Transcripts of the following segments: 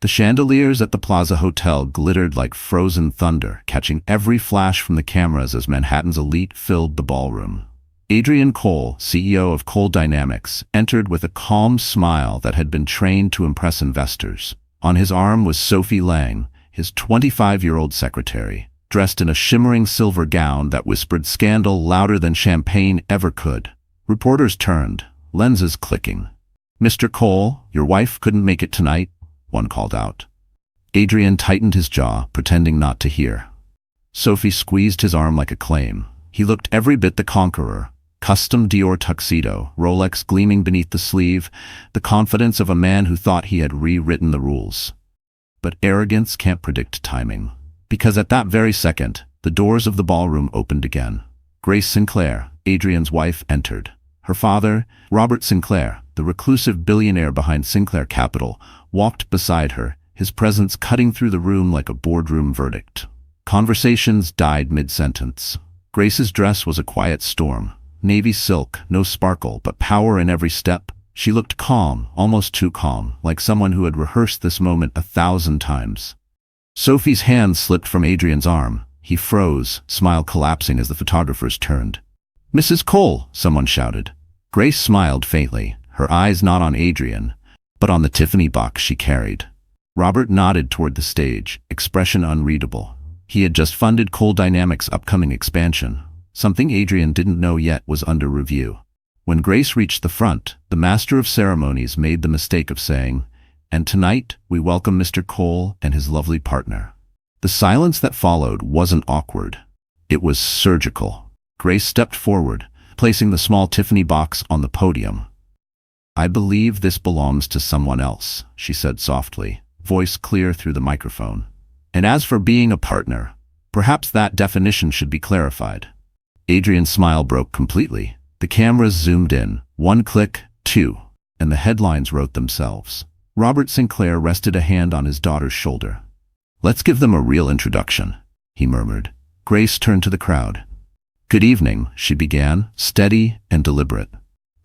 The chandeliers at the Plaza Hotel glittered like frozen thunder, catching every flash from the cameras as Manhattan's elite filled the ballroom. Adrien Cole, CEO of Cole Dynamics, entered with a calm smile that had been trained to impress investors. On his arm was Sophie Lang, his 25-year-old secretary, dressed in a shimmering silver gown that whispered scandal louder than champagne ever could. Reporters turned, lenses clicking. "Mr. Cole, your wife couldn't make it tonight," one called out. Adrien tightened his jaw, pretending not to hear. Sophie squeezed his arm like a claim. He looked every bit the conqueror. Custom Dior tuxedo, Rolex gleaming beneath the sleeve, the confidence of a man who thought he had rewritten the rules. But arrogance can't predict timing. Because at that very second, the doors of the ballroom opened again. Grace Sinclair, Adrien's wife, entered. Her father, Robert Sinclair, the reclusive billionaire behind Sinclair Capital, walked beside her, his presence cutting through the room like a boardroom verdict. Conversations died mid-sentence. Grace's dress was a quiet storm. Navy silk, no sparkle, but power in every step. She looked calm, almost too calm, like someone who had rehearsed this moment 1,000 times. Sophie's hand slipped from Adrien's arm. He froze, smile collapsing as the photographers turned. "Mrs. Cole," someone shouted. Grace smiled faintly, her eyes not on Adrien, but on the Tiffany box she carried. Robert nodded toward the stage, expression unreadable. He had just funded Cole Dynamics' upcoming expansion. Something Adrien didn't know yet was under review. When Grace reached the front, the master of ceremonies made the mistake of saying, "And tonight, we welcome Mr. Cole and his lovely partner." The silence that followed wasn't awkward. It was surgical. Grace stepped forward, placing the small Tiffany box on the podium. "I believe this belongs to someone else," she said softly, voice clear through the microphone. "And as for being a partner, perhaps that definition should be clarified." Adrien's smile broke completely. The cameras zoomed in, one click, two, and the headlines wrote themselves. Robert Sinclair rested a hand on his daughter's shoulder. "Let's give them a real introduction," he murmured. Grace turned to the crowd. "Good evening," she began, steady and deliberate.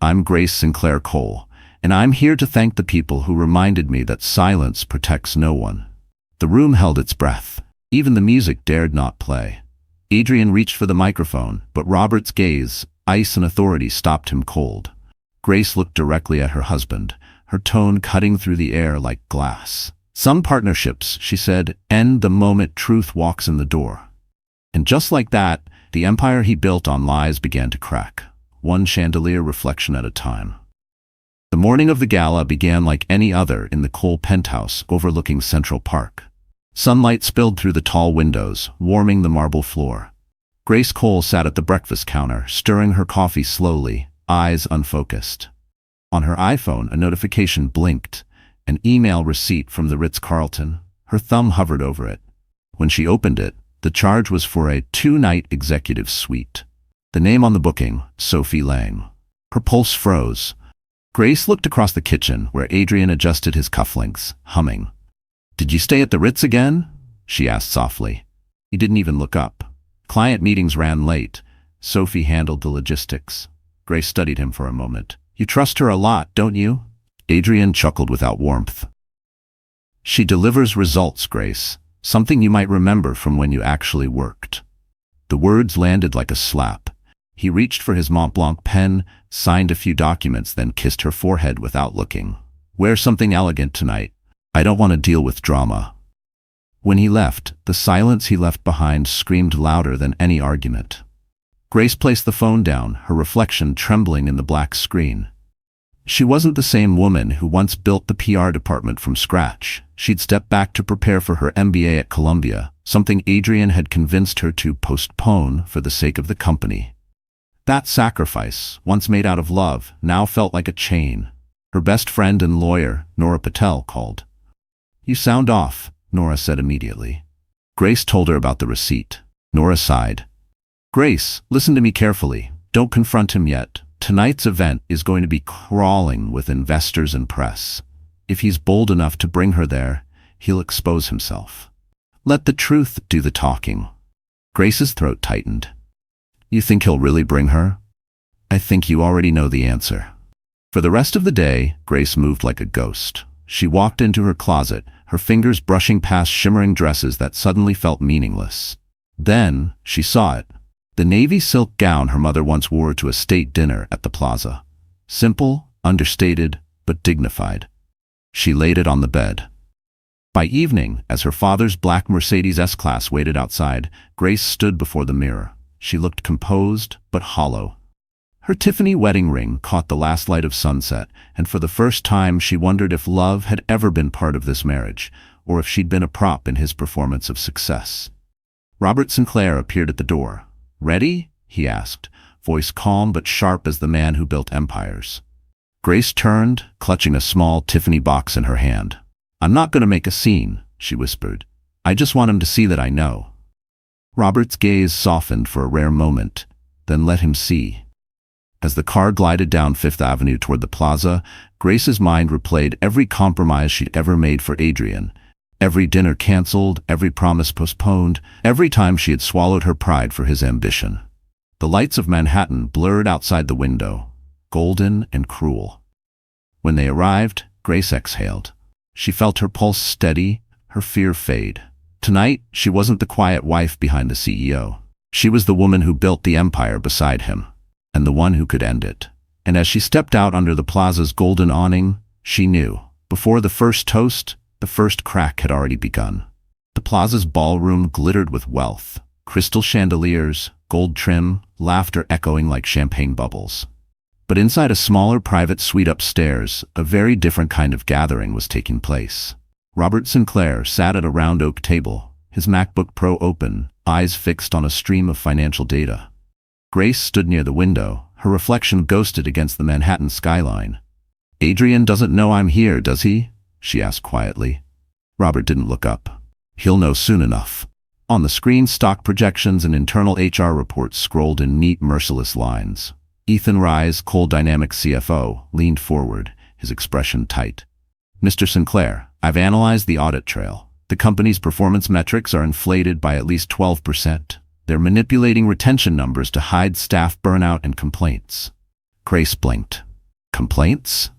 "I'm Grace Sinclair Cole, and I'm here to thank the people who reminded me that silence protects no one." The room held its breath. Even the music dared not play. Adrien reached for the microphone, but Robert's gaze, ice and authority, stopped him cold. Grace looked directly at her husband, her tone cutting through the air like glass. "Some partnerships," she said, "end the moment truth walks in the door." And just like that, the empire he built on lies began to crack, one chandelier reflection at a time. The morning of the gala began like any other in the Cole penthouse overlooking Central Park. Sunlight spilled through the tall windows, warming the marble floor. Grace Cole sat at the breakfast counter, stirring her coffee slowly, eyes unfocused. On her iPhone, a notification blinked, an email receipt from the Ritz-Carlton. Her thumb hovered over it. When she opened it, the charge was for a 2-night executive suite. The name on the booking, Sophie Lang. Her pulse froze. Grace looked across the kitchen, where Adrien adjusted his cufflinks, humming. "Did you stay at the Ritz again?" she asked softly. He didn't even look up. Client meetings ran late. Sophie handled the logistics. Grace studied him for a moment. "You trust her a lot, don't you?" Adrien chuckled without warmth. "She delivers results, Grace. Something you might remember from when you actually worked." The words landed like a slap. He reached for his Mont Blanc pen, signed a few documents, then kissed her forehead without looking. "Wear something elegant tonight. I don't want to deal with drama." When he left, the silence he left behind screamed louder than any argument. Grace placed the phone down, her reflection trembling in the black screen. She wasn't the same woman who once built the PR department from scratch. She'd stepped back to prepare for her MBA at Columbia, something Adrien had convinced her to postpone for the sake of the company. That sacrifice, once made out of love, now felt like a chain. Her best friend and lawyer, Nora Patel, called. "You sound off," Nora said immediately. Grace told her about the receipt. Nora sighed. "Grace, listen to me carefully. Don't confront him yet. Tonight's event is going to be crawling with investors and press. If he's bold enough to bring her there, he'll expose himself. Let the truth do the talking." Grace's throat tightened. "You think he'll really bring her?" "I think you already know the answer." For the rest of the day, Grace moved like a ghost. She walked into her closet, her fingers brushing past shimmering dresses that suddenly felt meaningless. Then, she saw it. The navy silk gown her mother once wore to a state dinner at the plaza. Simple, understated, but dignified. She laid it on the bed. By evening, as her father's black Mercedes S-Class waited outside, Grace stood before the mirror. She looked composed, but hollow. Her Tiffany wedding ring caught the last light of sunset, and for the first time she wondered if love had ever been part of this marriage, or if she'd been a prop in his performance of success. Robert Sinclair appeared at the door. "Ready?" he asked, voice calm but sharp as the man who built empires. Grace turned, clutching a small Tiffany box in her hand. "I'm not going to make a scene," she whispered. "I just want him to see that I know." Robert's gaze softened for a rare moment, then let him see. As the car glided down Fifth Avenue toward the plaza, Grace's mind replayed every compromise she'd ever made for Adrien. Every dinner canceled, every promise postponed, every time she had swallowed her pride for his ambition. The lights of Manhattan blurred outside the window, golden and cruel. When they arrived, Grace exhaled. She felt her pulse steady, her fear fade. Tonight, she wasn't the quiet wife behind the CEO. She was the woman who built the empire beside him, and the one who could end it. And as she stepped out under the plaza's golden awning, she knew, before the first toast, the first crack had already begun. The plaza's ballroom glittered with wealth, crystal chandeliers, gold trim, laughter echoing like champagne bubbles. But inside a smaller private suite upstairs, a very different kind of gathering was taking place. Robert Sinclair sat at a round oak table, his MacBook Pro open, eyes fixed on a stream of financial data. Grace stood near the window, her reflection ghosted against the Manhattan skyline. "Adrien doesn't know I'm here, does he?" she asked quietly. Robert didn't look up. "He'll know soon enough." On the screen, stock projections and internal HR reports scrolled in neat, merciless lines. Ethan Rise, Cole Dynamics CFO, leaned forward, his expression tight. "Mr. Sinclair, I've analyzed the audit trail. The company's performance metrics are inflated by at least 12%. They're manipulating retention numbers to hide staff burnout and complaints." Grace blinked. "Complaints?"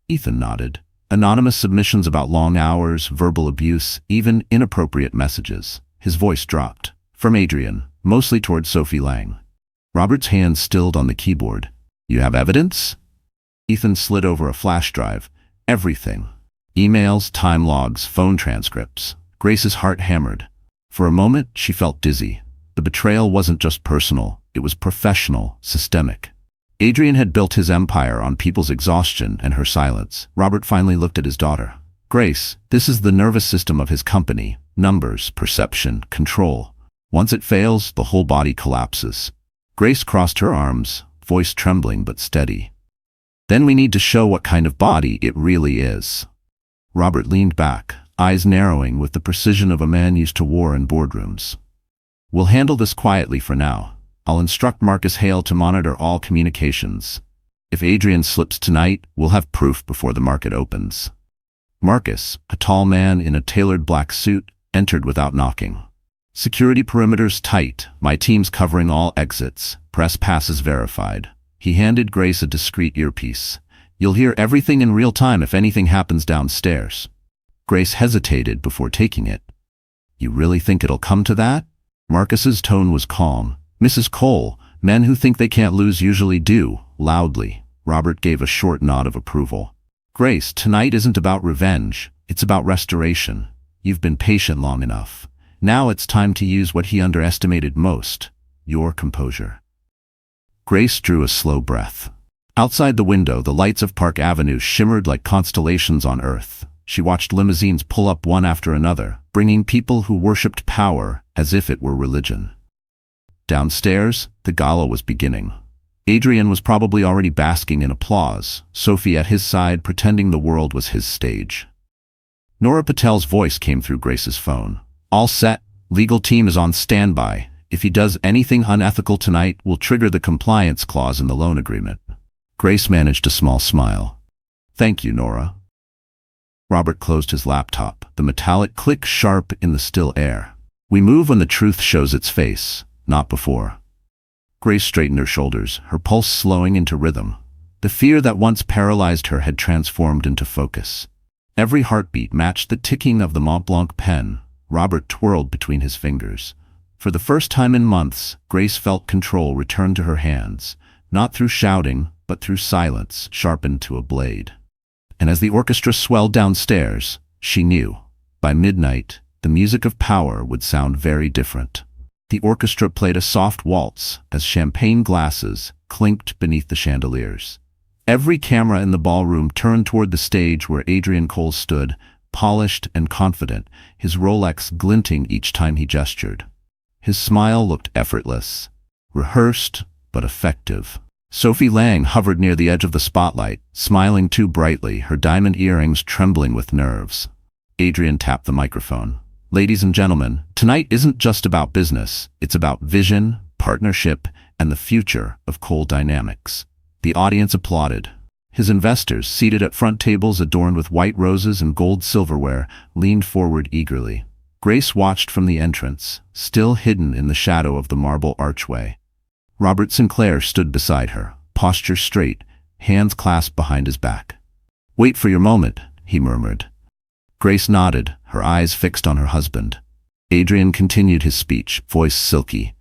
Ethan nodded. "Anonymous submissions about long hours, verbal abuse, even inappropriate messages." His voice dropped. "From Adrien, mostly towards Sophie Lang." Robert's hand stilled on the keyboard. "You have evidence?" Ethan slid over a flash drive. "Everything. Emails, time logs, phone transcripts." Grace's heart hammered. For a moment, she felt dizzy. The betrayal wasn't just personal, it was professional, systemic. Adrien had built his empire on people's exhaustion and her silence. Robert finally looked at his daughter. "Grace, this is the nervous system of his company. Numbers, perception, control. Once it fails, the whole body collapses." Grace crossed her arms, voice trembling but steady. "Then we need to show what kind of body it really is." Robert leaned back, eyes narrowing with the precision of a man used to war in boardrooms. "We'll handle this quietly for now. I'll instruct Marcus Hale to monitor all communications. If Adrien slips tonight, we'll have proof before the market opens." Marcus, a tall man in a tailored black suit, entered without knocking. "Security perimeters tight, my team's covering all exits, press passes verified." He handed Grace a discreet earpiece. "You'll hear everything in real time if anything happens downstairs." Grace hesitated before taking it. "You really think it'll come to that?" Marcus's tone was calm. "Mrs. Cole, men who think they can't lose usually do," loudly. Robert gave a short nod of approval. "Grace, tonight isn't about revenge, it's about restoration. You've been patient long enough. Now it's time to use what he underestimated most, your composure." Grace drew a slow breath. Outside the window, the lights of Park Avenue shimmered like constellations on Earth. She watched limousines pull up one after another, bringing people who worshipped power as if it were religion. Downstairs, the gala was beginning. Adrien was probably already basking in applause, Sophie at his side pretending the world was his stage. Nora Patel's voice came through Grace's phone. "All set. Legal team is on standby. If he does anything unethical tonight, we'll trigger the compliance clause in the loan agreement." Grace managed a small smile. "Thank you, Nora." Robert closed his laptop, the metallic click sharp in the still air. "We move when the truth shows its face, not before." Grace straightened her shoulders, her pulse slowing into rhythm. The fear that once paralyzed her had transformed into focus. Every heartbeat matched the ticking of the Mont Blanc pen Robert twirled between his fingers. For the first time in months, Grace felt control return to her hands, not through shouting, but through silence sharpened to a blade. And as the orchestra swelled downstairs, she knew, by midnight, the music of power would sound very different. The orchestra played a soft waltz as champagne glasses clinked beneath the chandeliers. Every camera in the ballroom turned toward the stage where Adrien Cole stood, polished and confident, his Rolex glinting each time he gestured. His smile looked effortless, rehearsed but effective. Sophie Lang hovered near the edge of the spotlight, smiling too brightly, her diamond earrings trembling with nerves. Adrien tapped the microphone. "Ladies and gentlemen, tonight isn't just about business, it's about vision, partnership, and the future of Cole Dynamics." The audience applauded. His investors, seated at front tables adorned with white roses and gold silverware, leaned forward eagerly. Grace watched from the entrance, still hidden in the shadow of the marble archway. Robert Sinclair stood beside her, posture straight, hands clasped behind his back. "Wait for your moment," he murmured. Grace nodded, her eyes fixed on her husband. Adrien continued his speech, voice silky.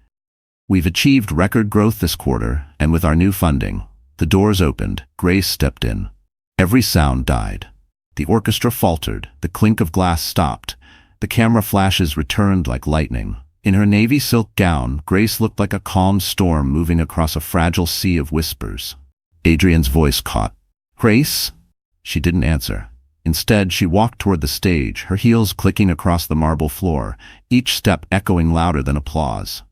"We've achieved record growth this quarter, and with our new funding." The doors opened. Grace stepped in. Every sound died. The orchestra faltered. The clink of glass stopped. The camera flashes returned like lightning. In her navy silk gown, Grace looked like a calm storm moving across a fragile sea of whispers. Adrien's voice caught. "Grace?" She didn't answer. Instead, she walked toward the stage, her heels clicking across the marble floor, each step echoing louder than applause.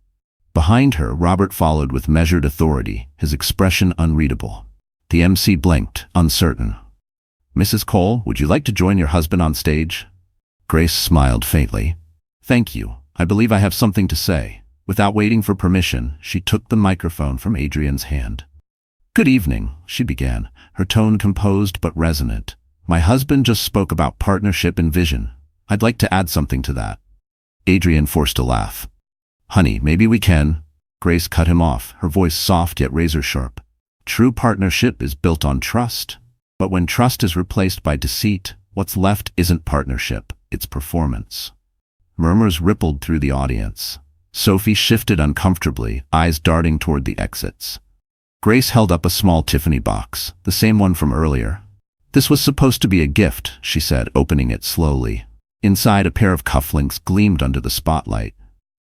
Behind her, Robert followed with measured authority, his expression unreadable. The MC blinked, uncertain. "Mrs. Cole, would you like to join your husband on stage?" Grace smiled faintly. "Thank you. I believe I have something to say." Without waiting for permission, she took the microphone from Adrien's hand. "Good evening," she began, her tone composed but resonant. "My husband just spoke about partnership and vision. I'd like to add something to that." Adrien forced a laugh. "Honey, maybe we can." Grace cut him off, her voice soft yet razor-sharp. "True partnership is built on trust. But when trust is replaced by deceit, what's left isn't partnership, it's performance." Murmurs rippled through the audience. Sophie shifted uncomfortably, eyes darting toward the exits. Grace held up a small Tiffany box, the same one from earlier. "This was supposed to be a gift," she said, opening it slowly. Inside, a pair of cufflinks gleamed under the spotlight.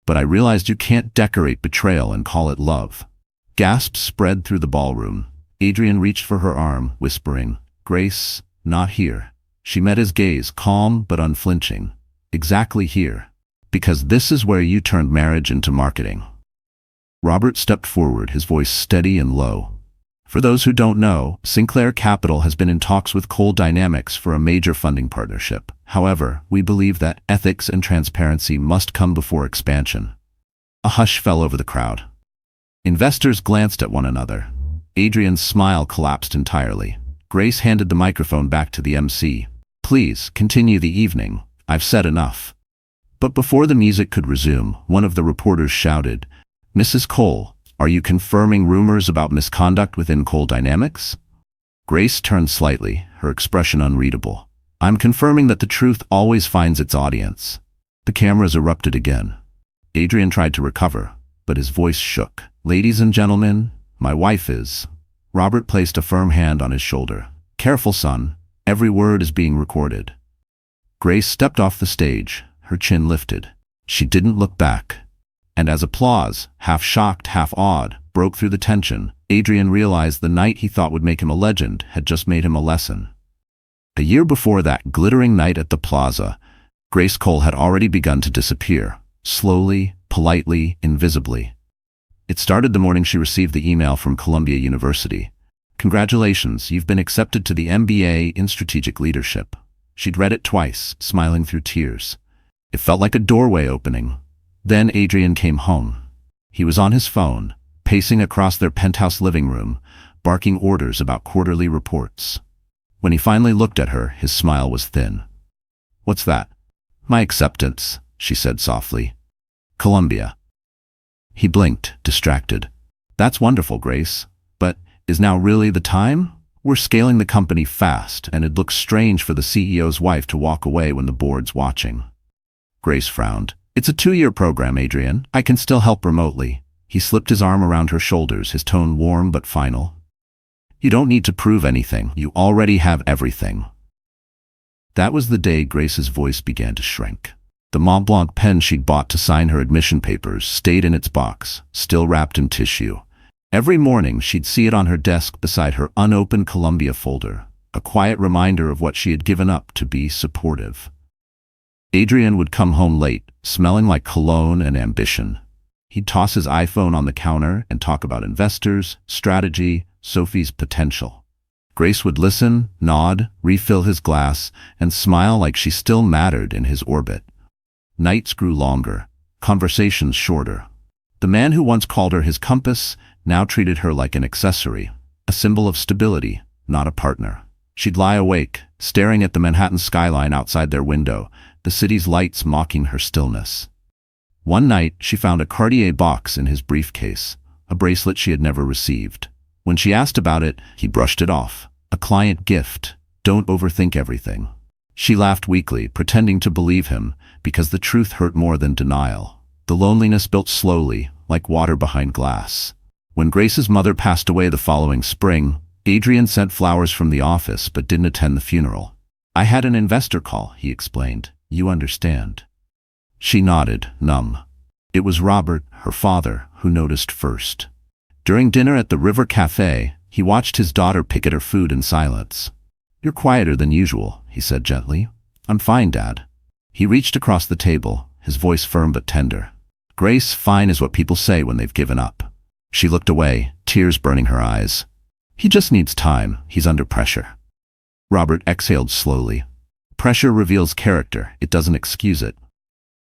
"But I realized you can't decorate betrayal and call it love." Gasps spread through the ballroom. Adrien reached for her arm, whispering, "Grace, not here." She met his gaze, calm but unflinching. "Exactly here. Because this is where you turned marriage into marketing." Robert stepped forward, his voice steady and low. "For those who don't know, Sinclair Capital has been in talks with Cole Dynamics for a major funding partnership. However, we believe that ethics and transparency must come before expansion." A hush fell over the crowd. Investors glanced at one another. Adrien's smile collapsed entirely. Grace handed the microphone back to the MC. "Please, continue the evening. I've said enough." But before the music could resume, one of the reporters shouted, "Mrs. Cole, are you confirming rumors about misconduct within Cole Dynamics?" Grace turned slightly, her expression unreadable. "I'm confirming that the truth always finds its audience." The cameras erupted again. Adrien tried to recover, but his voice shook. "Ladies and gentlemen, my wife is..." Robert placed a firm hand on his shoulder. "Careful, son. Every word is being recorded." Grace stepped off the stage, her chin lifted. She didn't look back. And as applause, half shocked, half awed, broke through the tension, Adrien realized the night he thought would make him a legend had just made him a lesson. A year before that glittering night at the plaza, Grace Cole had already begun to disappear, slowly, politely, invisibly. It started the morning she received the email from Columbia University. "Congratulations, you've been accepted to the MBA in Strategic Leadership." She'd read it twice, smiling through tears. It felt like a doorway opening. Then Adrien came home. He was on his phone, pacing across their penthouse living room, barking orders about quarterly reports. When he finally looked at her, his smile was thin. "What's that?" "My acceptance," she said softly. "Columbia." He blinked, distracted. "That's wonderful, Grace. But is now really the time? We're scaling the company fast, and it looks strange for the CEO's wife to walk away when the board's watching. Grace frowned. It's a 2-year program, Adrien. I can still help remotely. He slipped his arm around her shoulders, his tone warm but final. You don't need to prove anything. You already have everything. That was the day Grace's voice began to shrink. The Mont Blanc pen she'd bought to sign her admission papers stayed in its box, still wrapped in tissue. Every morning she'd see it on her desk beside her unopened Columbia folder, a quiet reminder of what she had given up to be supportive. Adrien would come home late, smelling like cologne and ambition. He'd toss his iPhone on the counter and talk about investors, strategy, Sophie's potential. Grace would listen, nod, refill his glass, and smile like she still mattered in his orbit. Nights grew longer, conversations shorter. The man who once called her his compass now treated her like an accessory, a symbol of stability, not a partner. She'd lie awake, staring at the Manhattan skyline outside their window, the city's lights mocking her stillness. One night, she found a Cartier box in his briefcase, a bracelet she had never received. When she asked about it, he brushed it off. A client gift. Don't overthink everything. She laughed weakly, pretending to believe him, because the truth hurt more than denial. The loneliness built slowly, like water behind glass. When Grace's mother passed away the following spring, Adrien sent flowers from the office but didn't attend the funeral. I had an investor call, he explained. You understand. She nodded, numb. It was Robert, her father, who noticed first. During dinner at the River Cafe, he watched his daughter pick at her food in silence. You're quieter than usual, he said gently. I'm fine, Dad. He reached across the table, his voice firm but tender. Grace, fine is what people say when they've given up. She looked away, tears burning her eyes. He just needs time. He's under pressure. Robert exhaled slowly. Pressure reveals character. It doesn't excuse it.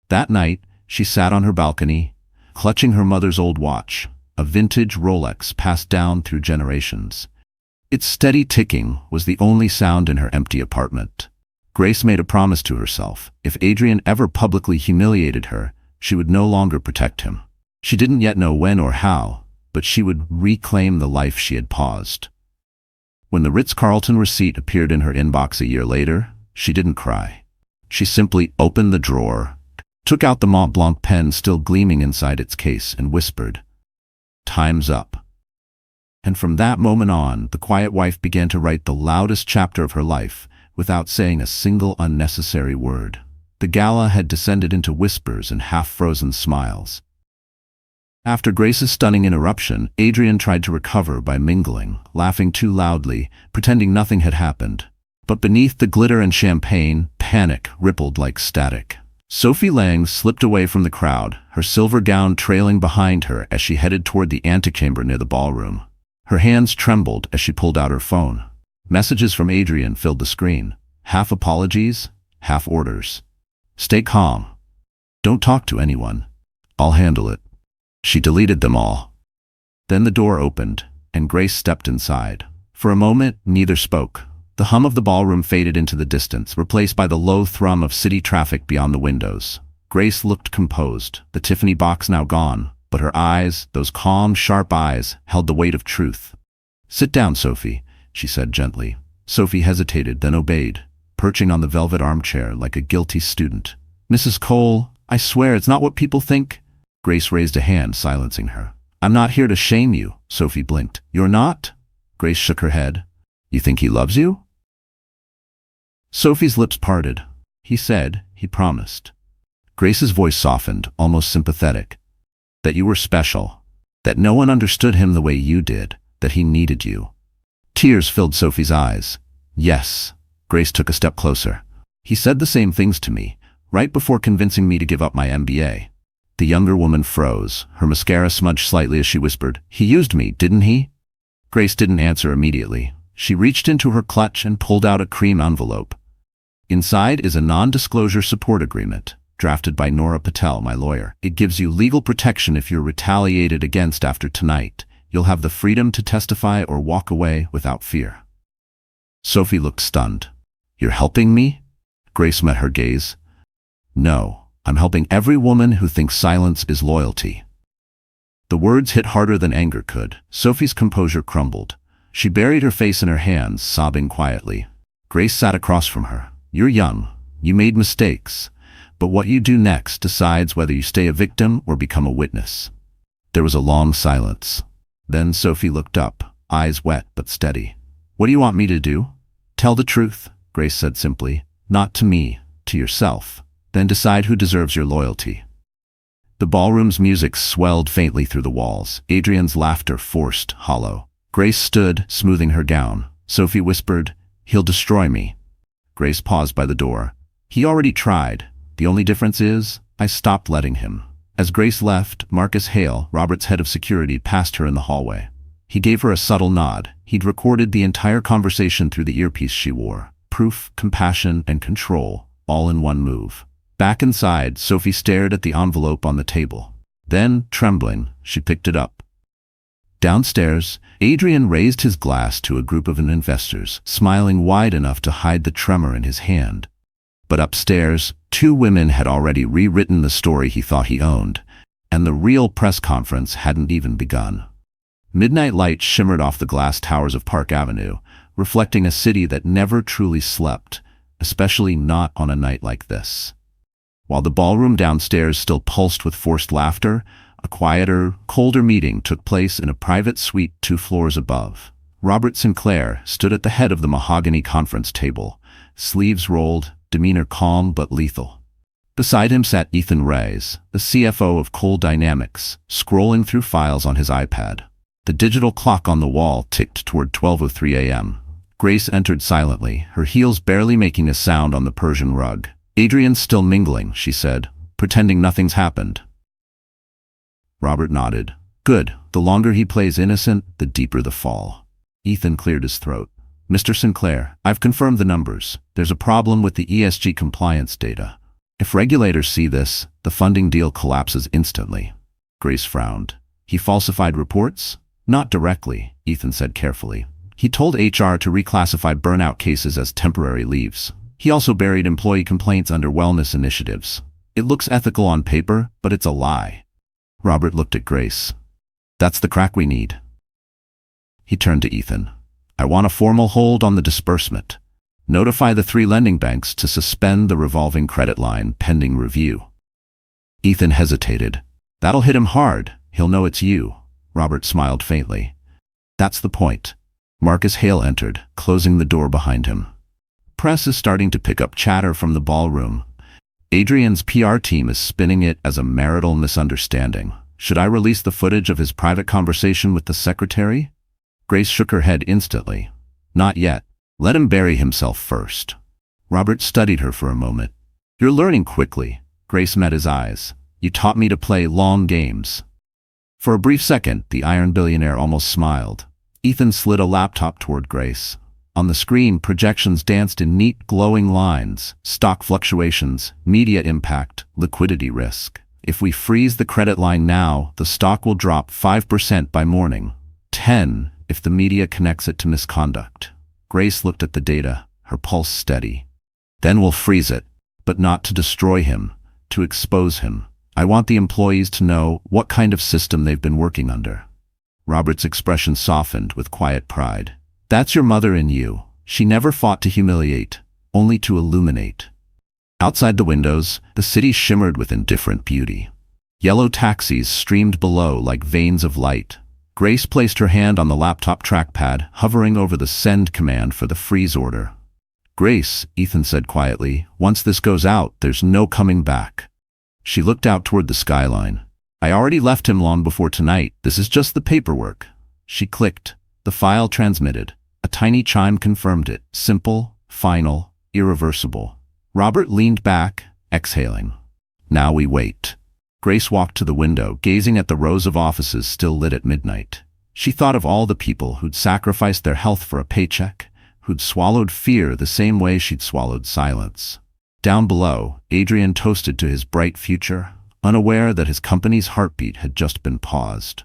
That night, she sat on her balcony, clutching her mother's old watch, a vintage Rolex passed down through generations. Its steady ticking was the only sound in her empty apartment. Grace made a promise to herself. If Adrien ever publicly humiliated her, she would no longer protect him. She didn't yet know when or how, but she would reclaim the life she had paused. When the Ritz-Carlton receipt appeared in her inbox a year later, she didn't cry. She simply opened the drawer, took out the Mont Blanc pen still gleaming inside its case, and whispered, "Time's up." And from that moment on, the quiet wife began to write the loudest chapter of her life, without saying a single unnecessary word. The Gala had descended into whispers and half-frozen smiles. After Grace's stunning interruption, Adrien tried to recover by mingling, laughing too loudly, pretending nothing had happened. But beneath the glitter and champagne, panic rippled like static. Sophie Lang slipped away from the crowd, her silver gown trailing behind her as she headed toward the antechamber near the ballroom. Her hands trembled as she pulled out her phone. Messages from Adrien filled the screen. Half apologies, half orders. Stay calm. Don't talk to anyone. I'll handle it. She deleted them all. Then the door opened, and Grace stepped inside. For a moment, neither spoke. The hum of the ballroom faded into the distance, replaced by the low thrum of city traffic beyond the windows. Grace looked composed, the Tiffany box now gone, but her eyes, those calm, sharp eyes, held the weight of truth. "Sit down, Sophie," she said gently. Sophie hesitated, then obeyed, perching on the velvet armchair like a guilty student. "Mrs. Cole, I swear it's not what people think." Grace raised a hand, silencing her. "I'm not here to shame you," Sophie blinked. "You're not?" Grace shook her head. "You think he loves you?" Sophie's lips parted. "He said, he promised." Grace's voice softened, almost sympathetic. "That you were special. That no one understood him the way you did. That he needed you." Tears filled Sophie's eyes. "Yes." Grace took a step closer. "He said the same things to me, right before convincing me to give up my MBA. The younger woman froze, her mascara smudged slightly as she whispered, "He used me, didn't he?" Grace didn't answer immediately. She reached into her clutch and pulled out a cream envelope. "Inside is a non-disclosure support agreement, drafted by Nora Patel, my lawyer. It gives you legal protection if you're retaliated against after tonight. You'll have the freedom to testify or walk away without fear." Sophie looked stunned. "You're helping me?" Grace met her gaze. "No, I'm helping every woman who thinks silence is loyalty." The words hit harder than anger could. Sophie's composure crumbled. She buried her face in her hands, sobbing quietly. Grace sat across from her. You're young. You made mistakes. But what you do next decides whether you stay a victim or become a witness. There was a long silence. Then Sophie looked up, eyes wet but steady. What do you want me to do? Tell the truth, Grace said simply. Not to me, to yourself. Then decide who deserves your loyalty. The ballroom's music swelled faintly through the walls. Adrien's laughter forced, hollow. Grace stood, smoothing her gown. Sophie whispered, "He'll destroy me." Grace paused by the door. "He already tried. The only difference is, I stopped letting him." As Grace left, Marcus Hale, Robert's head of security, passed her in the hallway. He gave her a subtle nod. He'd recorded the entire conversation through the earpiece she wore. Proof, compassion, and control, all in one move. Back inside, Sophie stared at the envelope on the table. Then, trembling, she picked it up. Downstairs, Adrien raised his glass to a group of investors, smiling wide enough to hide the tremor in his hand. But upstairs, two women had already rewritten the story he thought he owned, and the real press conference hadn't even begun. Midnight lights shimmered off the glass towers of Park Avenue, reflecting a city that never truly slept, especially not on a night like this. While the ballroom downstairs still pulsed with forced laughter, a quieter, colder meeting took place in a private suite 2 floors above. Robert Sinclair stood at the head of the mahogany conference table, sleeves rolled, demeanor calm but lethal. Beside him sat Ethan Reyes, the CFO of Cole Dynamics, scrolling through files on his iPad. The digital clock on the wall ticked toward 12:03 a.m. Grace entered silently, her heels barely making a sound on the Persian rug. "Adrien's still mingling," she said, pretending nothing's happened. Robert nodded. "Good. The longer he plays innocent, the deeper the fall." Ethan cleared his throat. "Mr. Sinclair, I've confirmed the numbers. There's a problem with the ESG compliance data. If regulators see this, the funding deal collapses instantly." Grace frowned. "He falsified reports?" "Not directly," Ethan said carefully. "He told HR to reclassify burnout cases as temporary leaves. He also buried employee complaints under wellness initiatives. It looks ethical on paper, but it's a lie." Robert looked at Grace. "That's the crack we need." He turned to Ethan. "I want a formal hold on the disbursement. Notify the 3 lending banks to suspend the revolving credit line pending review." Ethan hesitated. "That'll hit him hard. He'll know it's you." Robert smiled faintly. "That's the point." Marcus Hale entered, closing the door behind him. Press is starting to pick up chatter from the ballroom. Adrien's PR team is spinning it as a marital misunderstanding. Should I release the footage of his private conversation with the secretary? Grace shook her head instantly. "Not yet. Let him bury himself first." Robert studied her for a moment. "You're learning quickly." Grace met his eyes. "You taught me to play long games." For a brief second, the Iron Billionaire almost smiled. Ethan slid a laptop toward Grace. On the screen, projections danced in neat, glowing lines: stock fluctuations, media impact, liquidity risk. If we freeze the credit line now, the stock will drop 5% by morning. 10 if the media connects it to misconduct. Grace looked at the data, her pulse steady. "Then we'll freeze it, but not to destroy him, to expose him. I want the employees to know what kind of system they've been working under." Robert's expression softened with quiet pride. "That's your mother in you. She never fought to humiliate, only to illuminate." Outside the windows, the city shimmered with indifferent beauty. Yellow taxis streamed below like veins of light. Grace placed her hand on the laptop trackpad, hovering over the send command for the freeze order. "Grace," Ethan said quietly, "once this goes out, there's no coming back." She looked out toward the skyline. "I already left him long before tonight. This is just the paperwork." She clicked. The file transmitted. A tiny chime confirmed it. Simple, final, irreversible. Robert leaned back, exhaling. "Now we wait." Grace walked to the window, gazing at the rows of offices still lit at midnight. She thought of all the people who'd sacrificed their health for a paycheck, who'd swallowed fear the same way she'd swallowed silence. Down below, Adrien toasted to his bright future, unaware that his company's heartbeat had just been paused.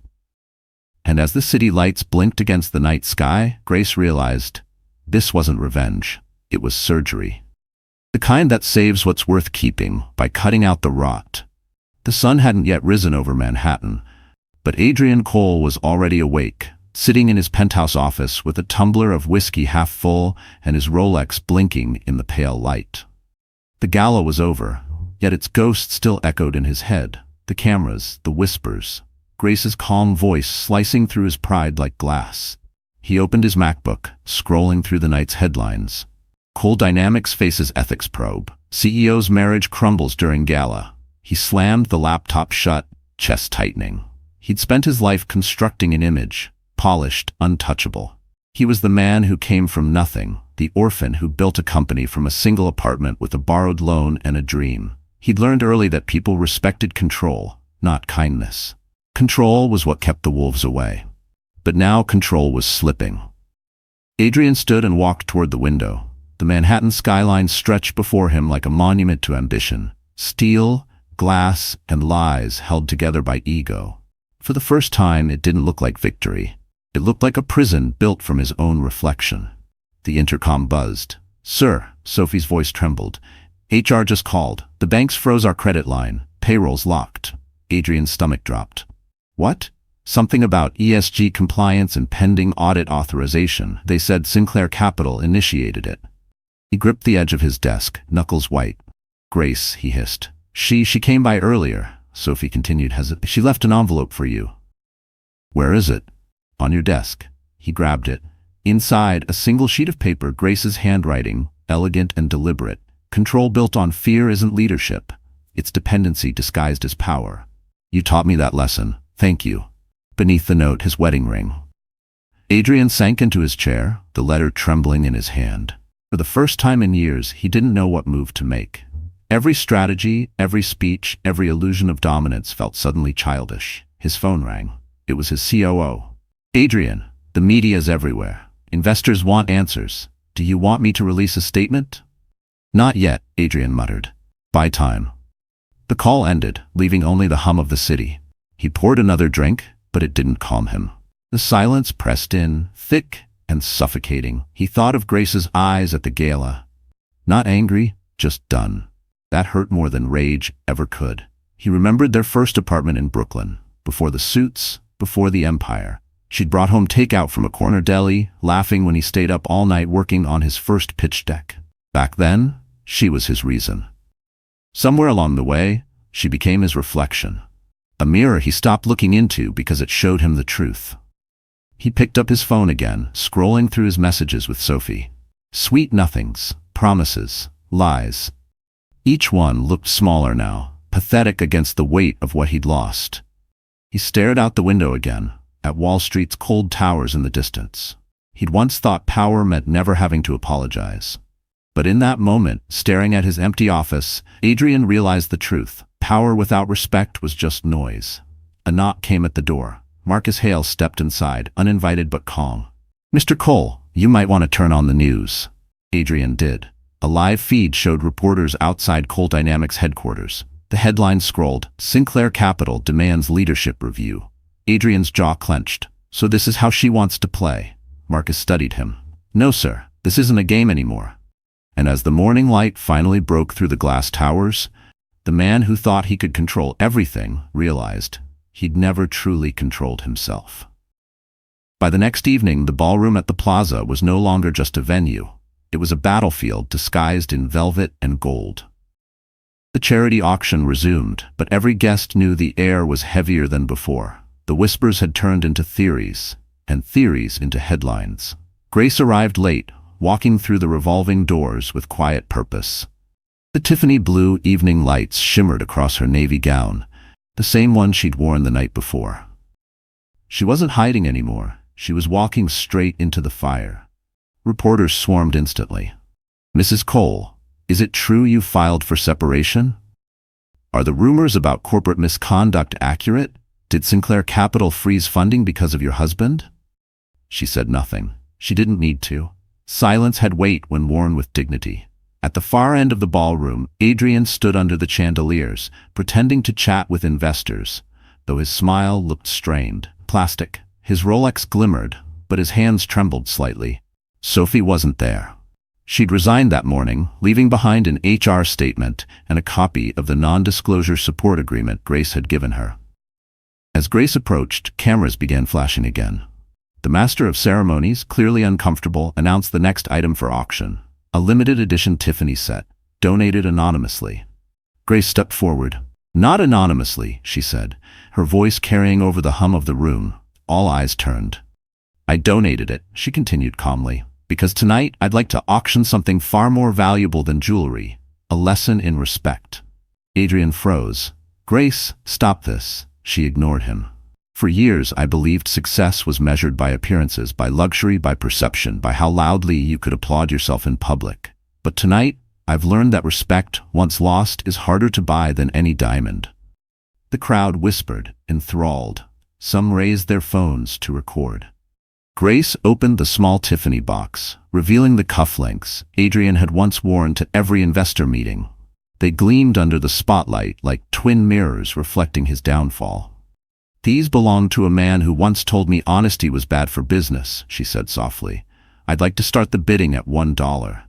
And as the city lights blinked against the night sky, Grace realized this wasn't revenge, it was surgery. The kind that saves what's worth keeping by cutting out the rot. The sun hadn't yet risen over Manhattan, but Adrien Cole was already awake, sitting in his penthouse office with a tumbler of whiskey half full and his Rolex blinking in the pale light. The gala was over, yet its ghost still echoed in his head. The cameras, the whispers, Grace's calm voice slicing through his pride like glass. He opened his MacBook, scrolling through the night's headlines. Cole Dynamics faces ethics probe. CEO's marriage crumbles during gala. He slammed the laptop shut, chest tightening. He'd spent his life constructing an image, polished, untouchable. He was the man who came from nothing, the orphan who built a company from a single apartment with a borrowed loan and a dream. He'd learned early that people respected control, not kindness. Control was what kept the wolves away. But now control was slipping. Adrien stood and walked toward the window. The Manhattan skyline stretched before him like a monument to ambition. Steel, glass, and lies held together by ego. For the first time, it didn't look like victory. It looked like a prison built from his own reflection. The intercom buzzed. "Sir," Sophie's voice trembled. "HR just called. The banks froze our credit line. Payroll's locked." Adrien's stomach dropped. "What?" "Something about ESG compliance and pending audit authorization. They said Sinclair Capital initiated it." He gripped the edge of his desk, knuckles white. "Grace," he hissed. She came by earlier," Sophie continued hesitantly. "She left an envelope for you." "Where is it?" "On your desk." He grabbed it. Inside, a single sheet of paper, Grace's handwriting, elegant and deliberate. "Control built on fear isn't leadership. It's dependency disguised as power. You taught me that lesson. Thank you." Beneath the note, his wedding ring. Adrien sank into his chair, the letter trembling in his hand. For the first time in years, he didn't know what move to make. Every strategy, every speech, every illusion of dominance felt suddenly childish. His phone rang. It was his COO. "Adrien, the media's everywhere. Investors want answers. Do you want me to release a statement?" "Not yet," Adrien muttered. "Buy time." The call ended, leaving only the hum of the city. He poured another drink, but it didn't calm him. The silence pressed in, thick and suffocating. He thought of Grace's eyes at the gala. Not angry, just done. That hurt more than rage ever could. He remembered their first apartment in Brooklyn, before the suits, before the empire. She'd brought home takeout from a corner deli, laughing when he stayed up all night working on his first pitch deck. Back then, she was his reason. Somewhere along the way, she became his reflection. A mirror he stopped looking into because it showed him the truth. He picked up his phone again, scrolling through his messages with Sophie. Sweet nothings, promises, lies. Each one looked smaller now, pathetic against the weight of what he'd lost. He stared out the window again, at Wall Street's cold towers in the distance. He'd once thought power meant never having to apologize. But in that moment, staring at his empty office, Adrien realized the truth. Power without respect was just noise. A knock came at the door. Marcus Hale stepped inside, uninvited but calm. "Mr. Cole, you might want to turn on the news." Adrien did. A live feed showed reporters outside Cole Dynamics headquarters. The headline scrolled, "Sinclair Capital demands leadership review." Adrien's jaw clenched. "So this is how she wants to play?" Marcus studied him. "No, sir, this isn't a game anymore." And as the morning light finally broke through the glass towers, the man who thought he could control everything realized he'd never truly controlled himself. By the next evening, the ballroom at the plaza was no longer just a venue. It was a battlefield disguised in velvet and gold. The charity auction resumed, but every guest knew the air was heavier than before. The whispers had turned into theories, and theories into headlines. Grace arrived late, walking through the revolving doors with quiet purpose. The Tiffany blue evening lights shimmered across her navy gown, the same one she'd worn the night before. She wasn't hiding anymore. She was walking straight into the fire. Reporters swarmed instantly. "Mrs. Cole, is it true you filed for separation? Are the rumors about corporate misconduct accurate? Did Sinclair Capital freeze funding because of your husband?" She said nothing. She didn't need to. Silence had weight when worn with dignity. At the far end of the ballroom, Adrien stood under the chandeliers, pretending to chat with investors, though his smile looked strained, plastic. His Rolex glimmered, but his hands trembled slightly. Sophie wasn't there. She'd resigned that morning, leaving behind an HR statement and a copy of the non-disclosure support agreement Grace had given her. As Grace approached, cameras began flashing again. The master of ceremonies, clearly uncomfortable, announced the next item for auction. A limited edition Tiffany set, donated anonymously. Grace stepped forward. "Not anonymously," she said, her voice carrying over the hum of the room. All eyes turned. "I donated it," she continued calmly, "because tonight I'd like to auction something far more valuable than jewelry. A lesson in respect." Adrien froze. "Grace, stop this." She ignored him. "For years I believed success was measured by appearances, by luxury, by perception, by how loudly you could applaud yourself in public. But tonight, I've learned that respect, once lost, is harder to buy than any diamond." The crowd whispered, enthralled. Some raised their phones to record. Grace opened the small Tiffany box, revealing the cufflinks Adrien had once worn to every investor meeting. They gleamed under the spotlight like twin mirrors reflecting his downfall. "These belong to a man who once told me honesty was bad for business," she said softly. "I'd like to start the bidding at $1.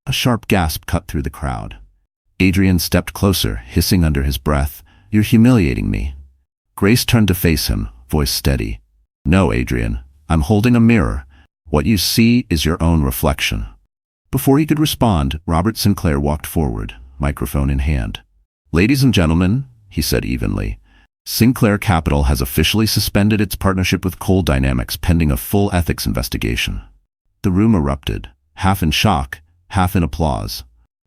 A sharp gasp cut through the crowd. Adrien stepped closer, hissing under his breath, "You're humiliating me." Grace turned to face him, voice steady. "No, Adrien, I'm holding a mirror. What you see is your own reflection." Before he could respond, Robert Sinclair walked forward, microphone in hand. "Ladies and gentlemen," he said evenly, "Sinclair Capital has officially suspended its partnership with Cole Dynamics pending a full ethics investigation." The room erupted, half in shock, half in applause.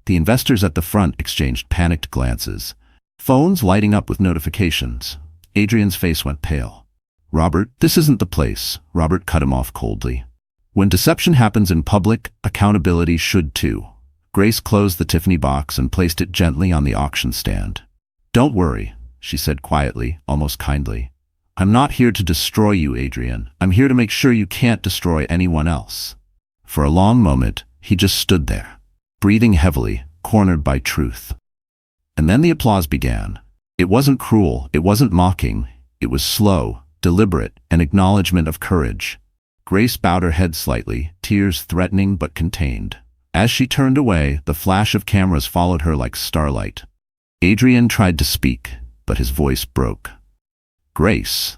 The investors at the front exchanged panicked glances, phones lighting up with notifications. Adrien's face went pale. "Robert, this isn't the place," Robert cut him off coldly. "When deception happens in public, accountability should too." Grace closed the Tiffany box and placed it gently on the auction stand. "Don't worry," she said quietly, almost kindly. "I'm not here to destroy you, Adrien. I'm here to make sure you can't destroy anyone else." For a long moment, he just stood there, breathing heavily, cornered by truth. And then the applause began. It wasn't cruel, it wasn't mocking. It was slow, deliberate, an acknowledgement of courage. Grace bowed her head slightly, tears threatening but contained. As she turned away, the flash of cameras followed her like starlight. Adrien tried to speak, but his voice broke. "Grace."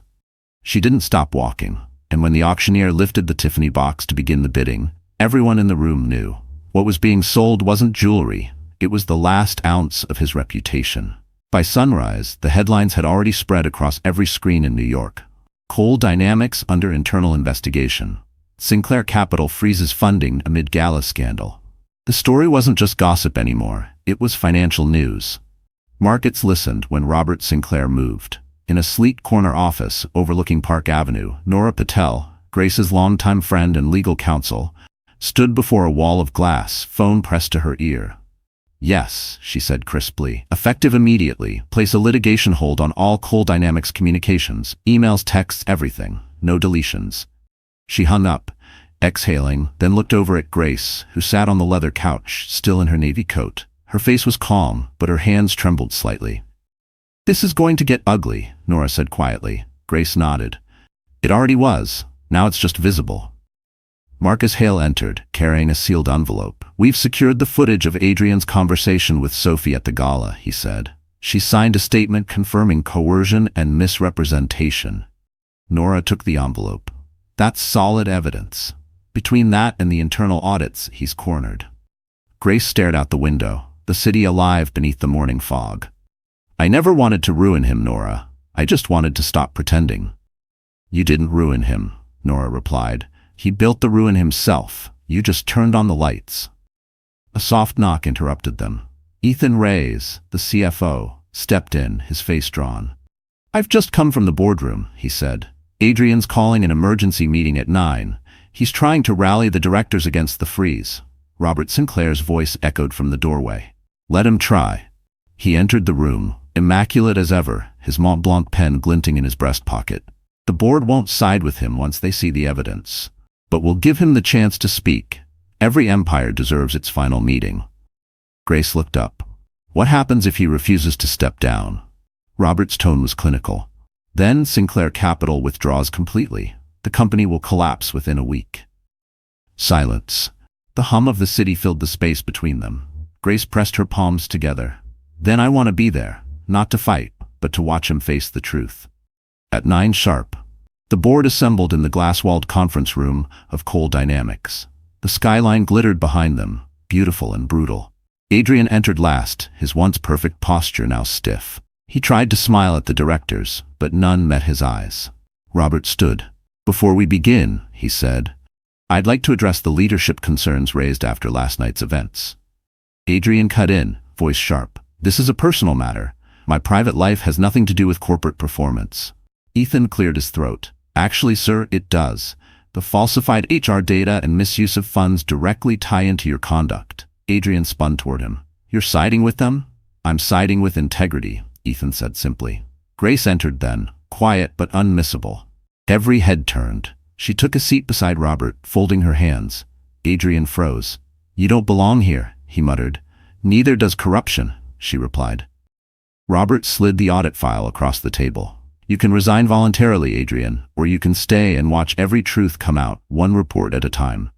She didn't stop walking, and when the auctioneer lifted the Tiffany box to begin the bidding, everyone in the room knew. What was being sold wasn't jewelry, it was the last ounce of his reputation. By sunrise, the headlines had already spread across every screen in New York. Cole Dynamics under internal investigation. Sinclair Capital freezes funding amid Gala scandal. The story wasn't just gossip anymore, it was financial news. Markets listened when Robert Sinclair moved. In a sleek corner office overlooking Park Avenue, Nora Patel, Grace's longtime friend and legal counsel, stood before a wall of glass, phone pressed to her ear. "Yes," she said crisply, "effective immediately. Place a litigation hold on all Cole Dynamics communications, emails, texts, everything. No deletions." She hung up, exhaling, then looked over at Grace, who sat on the leather couch, still in her navy coat. Her face was calm, but her hands trembled slightly. "This is going to get ugly," Nora said quietly. Grace nodded. "It already was. Now it's just visible." Marcus Hale entered, carrying a sealed envelope. "We've secured the footage of Adrien's conversation with Sophie at the gala," he said. "She signed a statement confirming coercion and misrepresentation." Nora took the envelope. "That's solid evidence. Between that and the internal audits, he's cornered." Grace stared out the window, the city alive beneath the morning fog. "I never wanted to ruin him, Nora. I just wanted to stop pretending." "You didn't ruin him," Nora replied. "He built the ruin himself. You just turned on the lights." A soft knock interrupted them. Ethan Reyes, the CFO, stepped in, his face drawn. "I've just come from the boardroom," he said. "Adrien's calling an emergency meeting at 9. He's trying to rally the directors against the freeze." Robert Sinclair's voice echoed from the doorway. "Let him try." He entered the room, immaculate as ever, his Mont Blanc pen glinting in his breast pocket. "The board won't side with him once they see the evidence. But we'll give him the chance to speak. Every empire deserves its final meeting." Grace looked up. "What happens if he refuses to step down?" Robert's tone was clinical. "Then Sinclair Capital withdraws completely. The company will collapse within a week." Silence. The hum of the city filled the space between them. Grace pressed her palms together. "Then I want to be there, not to fight, but to watch him face the truth." At 9 sharp. The board assembled in the glass-walled conference room of Cole Dynamics. The skyline glittered behind them, beautiful and brutal. Adrien entered last, his once perfect posture now stiff. He tried to smile at the directors, but none met his eyes. Robert stood. "Before we begin," he said, "I'd like to address the leadership concerns raised after last night's events." Adrien cut in, voice sharp. "This is a personal matter. My private life has nothing to do with corporate performance." Ethan cleared his throat. "Actually, sir, it does. The falsified HR data and misuse of funds directly tie into your conduct." Adrien spun toward him. "You're siding with them?" "I'm siding with integrity," Ethan said simply. Grace entered then, quiet but unmissable. Every head turned. She took a seat beside Robert, folding her hands. Adrien froze. "You don't belong here," he muttered. "Neither does corruption," she replied. Robert slid the audit file across the table. "You can resign voluntarily, Adrien, or you can stay and watch every truth come out, one report at a time."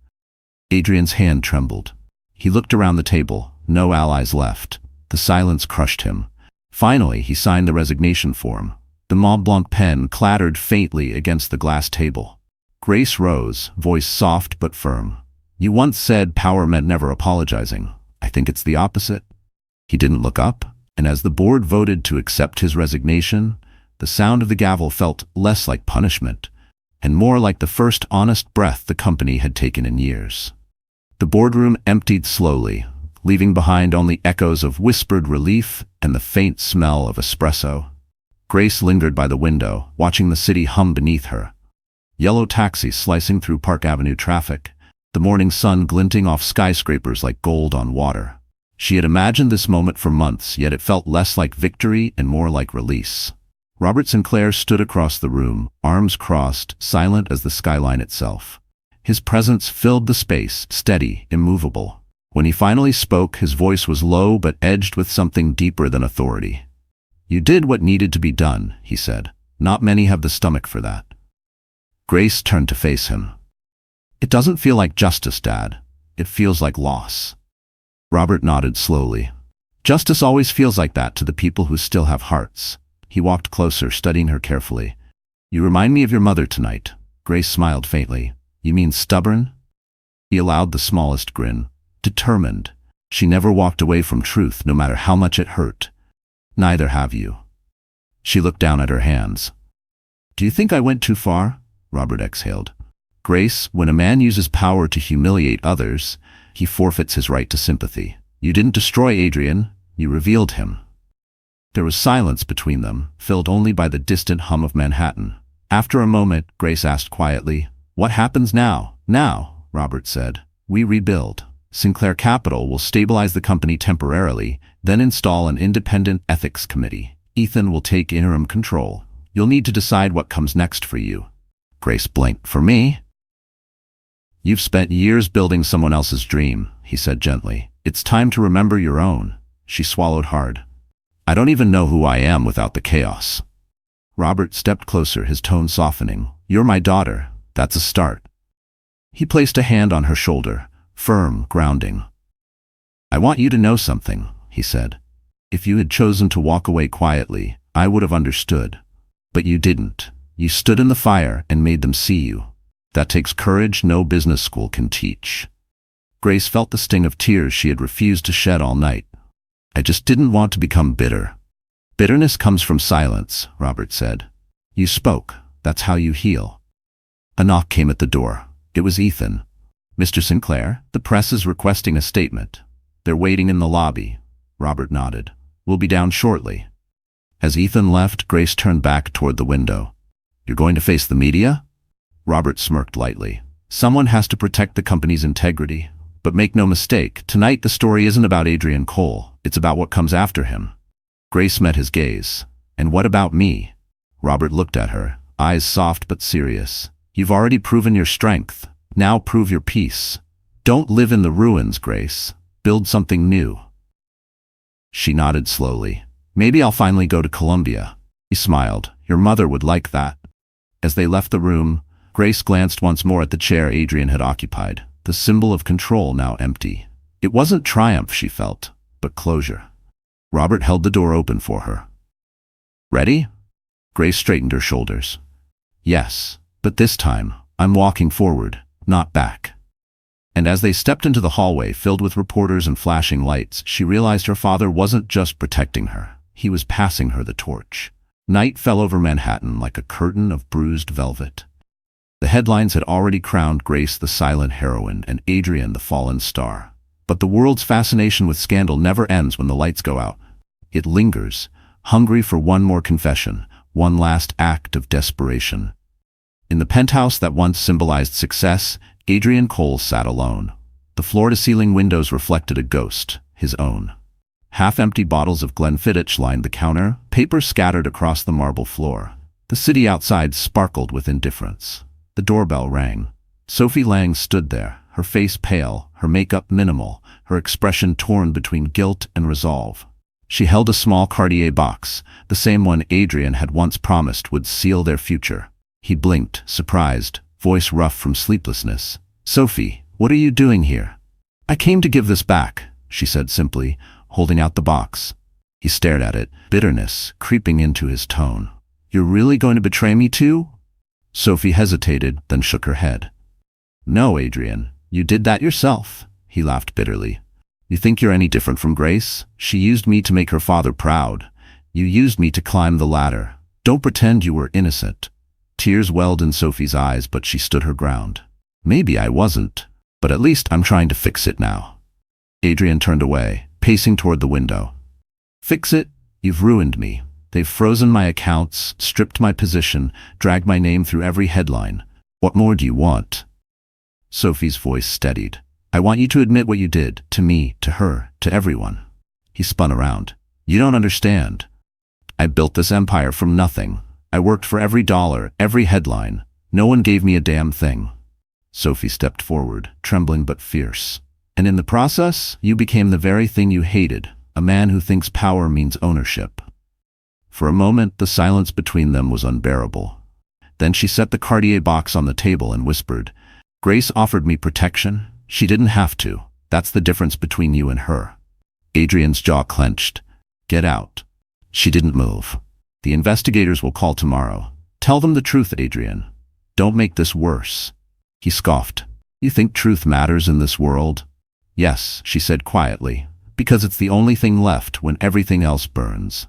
Adrien's hand trembled. He looked around the table. No allies left. The silence crushed him. Finally, he signed the resignation form. The Mont Blanc pen clattered faintly against the glass table. Grace rose, voice soft but firm. "You once said power meant never apologizing. I think it's the opposite." He didn't look up, and as the board voted to accept his resignation, the sound of the gavel felt less like punishment, and more like the first honest breath the company had taken in years. The boardroom emptied slowly, leaving behind only echoes of whispered relief and the faint smell of espresso. Grace lingered by the window, watching the city hum beneath her. Yellow taxis slicing through Park Avenue traffic, the morning sun glinting off skyscrapers like gold on water. She had imagined this moment for months, yet it felt less like victory and more like release. Robert Sinclair stood across the room, arms crossed, silent as the skyline itself. His presence filled the space, steady, immovable. When he finally spoke, his voice was low but edged with something deeper than authority. "You did what needed to be done," he said. "Not many have the stomach for that." Grace turned to face him. "It doesn't feel like justice, Dad. It feels like loss." Robert nodded slowly. "Justice always feels like that to the people who still have hearts." He walked closer, studying her carefully. "You remind me of your mother tonight." Grace smiled faintly. "You mean stubborn?" He allowed the smallest grin. "Determined. She never walked away from truth, no matter how much it hurt. Neither have you." She looked down at her hands. "Do you think I went too far?" Robert exhaled. "Grace, when a man uses power to humiliate others, he forfeits his right to sympathy. You didn't destroy Adrien, you revealed him." There was silence between them, filled only by the distant hum of Manhattan. After a moment, Grace asked quietly, "What happens now?" "Now," Robert said, "we rebuild. Sinclair Capital will stabilize the company temporarily, then install an independent ethics committee. Ethan will take interim control. You'll need to decide what comes next for you." Grace blinked. "For me?" "You've spent years building someone else's dream," he said gently. "It's time to remember your own." She swallowed hard. "I don't even know who I am without the chaos." Robert stepped closer, his tone softening. "You're my daughter. That's a start." He placed a hand on her shoulder, firm, grounding. "I want you to know something," he said. "If you had chosen to walk away quietly, I would have understood. But you didn't. You stood in the fire and made them see you. That takes courage no business school can teach." Grace felt the sting of tears she had refused to shed all night. "I just didn't want to become bitter." "Bitterness comes from silence," Robert said. "You spoke. That's how you heal." A knock came at the door. It was Ethan. "Mr. Sinclair, the press is requesting a statement." "They're waiting in the lobby." Robert nodded. "We'll be down shortly." As Ethan left, Grace turned back toward the window. "You're going to face the media?" Robert smirked lightly. "Someone has to protect the company's integrity. But make no mistake, tonight the story isn't about Adrien Cole. It's about what comes after him." Grace met his gaze. "And what about me?" Robert looked at her, eyes soft but serious. "You've already proven your strength. Now prove your peace. Don't live in the ruins, Grace. Build something new." She nodded slowly. "Maybe I'll finally go to Columbia." He smiled. "Your mother would like that." As they left the room, Grace glanced once more at the chair Adrien had occupied, the symbol of control now empty. It wasn't triumph she felt, but closure. Robert held the door open for her. "Ready?" Grace straightened her shoulders. "Yes." But this time, I'm walking forward, not back. And as they stepped into the hallway filled with reporters and flashing lights, she realized her father wasn't just protecting her. He was passing her the torch. Night fell over Manhattan like a curtain of bruised velvet. The headlines had already crowned Grace the silent heroine and Adrien the fallen star. But the world's fascination with scandal never ends when the lights go out. It lingers, hungry for one more confession, one last act of desperation. In the penthouse that once symbolized success, Adrien Cole sat alone. The floor-to-ceiling windows reflected a ghost, his own. Half-empty bottles of Glenfiddich lined the counter, paper scattered across the marble floor. The city outside sparkled with indifference. The doorbell rang. Sophie Lang stood there, her face pale, her makeup minimal, her expression torn between guilt and resolve. She held a small Cartier box, the same one Adrien had once promised would seal their future. He blinked, surprised, voice rough from sleeplessness. "Sophie, what are you doing here?" "I came to give this back," she said simply, holding out the box. He stared at it, bitterness creeping into his tone. "You're really going to betray me too?" Sophie hesitated, then shook her head. "No, Adrien, you did that yourself," he laughed bitterly. "You think you're any different from Grace? She used me to make her father proud. You used me to climb the ladder. Don't pretend you were innocent." Tears welled in Sophie's eyes, but she stood her ground. "Maybe I wasn't, but at least I'm trying to fix it now." Adrien turned away, pacing toward the window. "Fix it? You've ruined me. They've frozen my accounts, stripped my position, dragged my name through every headline. What more do you want?" Sophie's voice steadied. "I want you to admit what you did, to me, to her, to everyone." He spun around. "You don't understand. I built this empire from nothing. I worked for every dollar, every headline. No one gave me a damn thing." Sophie stepped forward, trembling but fierce. "And in the process, you became the very thing you hated, a man who thinks power means ownership." For a moment, the silence between them was unbearable. Then she set the Cartier box on the table and whispered, "Grace offered me protection. She didn't have to. That's the difference between you and her." Adrien's jaw clenched. "Get out." She didn't move. "The investigators will call tomorrow. Tell them the truth, Adrien. Don't make this worse." He scoffed. "You think truth matters in this world?" "Yes," she said quietly, "because it's the only thing left when everything else burns."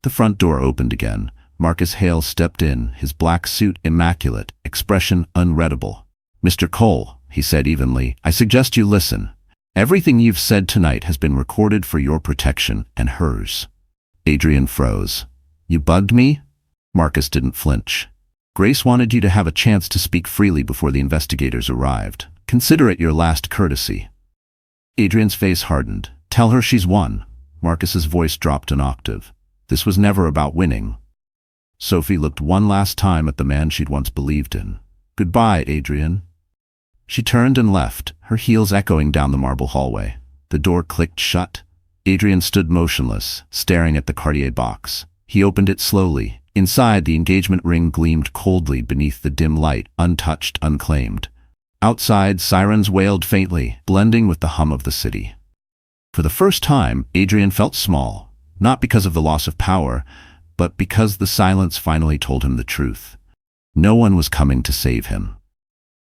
The front door opened again. Marcus Hale stepped in, his black suit immaculate, expression unreadable. "Mr. Cole," he said evenly, "I suggest you listen. Everything you've said tonight has been recorded for your protection and hers." Adrien froze. "You bugged me?" Marcus didn't flinch. "Grace wanted you to have a chance to speak freely before the investigators arrived. Consider it your last courtesy." Adrien's face hardened. "Tell her she's won." Marcus's voice dropped an octave. "This was never about winning." Sophie looked one last time at the man she'd once believed in. "Goodbye, Adrien." She turned and left, her heels echoing down the marble hallway. The door clicked shut. Adrien stood motionless, staring at the Cartier box. He opened it slowly. Inside, the engagement ring gleamed coldly beneath the dim light, untouched, unclaimed. Outside, sirens wailed faintly, blending with the hum of the city. For the first time, Adrien felt small, not because of the loss of power, but because the silence finally told him the truth. No one was coming to save him.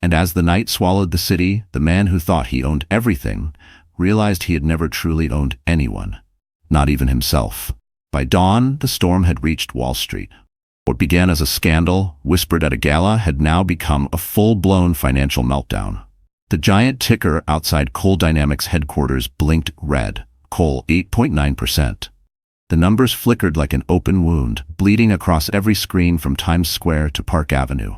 And as the night swallowed the city, the man who thought he owned everything realized he had never truly owned anyone, not even himself. By dawn, the storm had reached Wall Street. What began as a scandal, whispered at a gala, had now become a full-blown financial meltdown. The giant ticker outside Cole Dynamics headquarters blinked red. Cole 8.9%. The numbers flickered like an open wound, bleeding across every screen from Times Square to Park Avenue.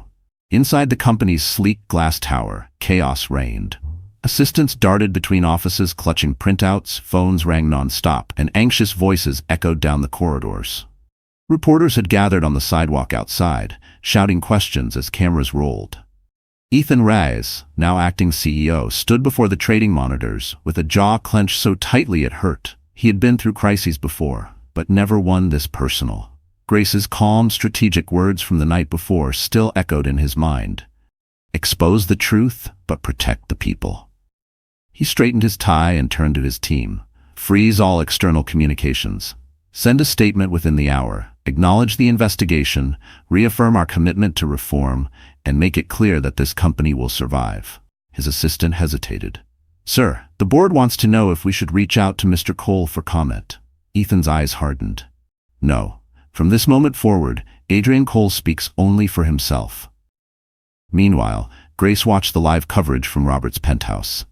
Inside the company's sleek glass tower, chaos reigned. Assistants darted between offices clutching printouts, phones rang non-stop, and anxious voices echoed down the corridors. Reporters had gathered on the sidewalk outside, shouting questions as cameras rolled. Ethan Reyes, now acting CEO, stood before the trading monitors with a jaw clenched so tightly it hurt. He had been through crises before, but never one this personal. Grace's calm, strategic words from the night before still echoed in his mind. Expose the truth, but protect the people. He straightened his tie and turned to his team. Freeze all external communications. Send a statement within the hour. Acknowledge the investigation, reaffirm our commitment to reform, and make it clear that this company will survive." His assistant hesitated. "Sir, the board wants to know if we should reach out to Mr. Cole for comment." Ethan's eyes hardened. "No. From this moment forward, Adrien Cole speaks only for himself." Meanwhile, Grace watched the live coverage from Robert's penthouse.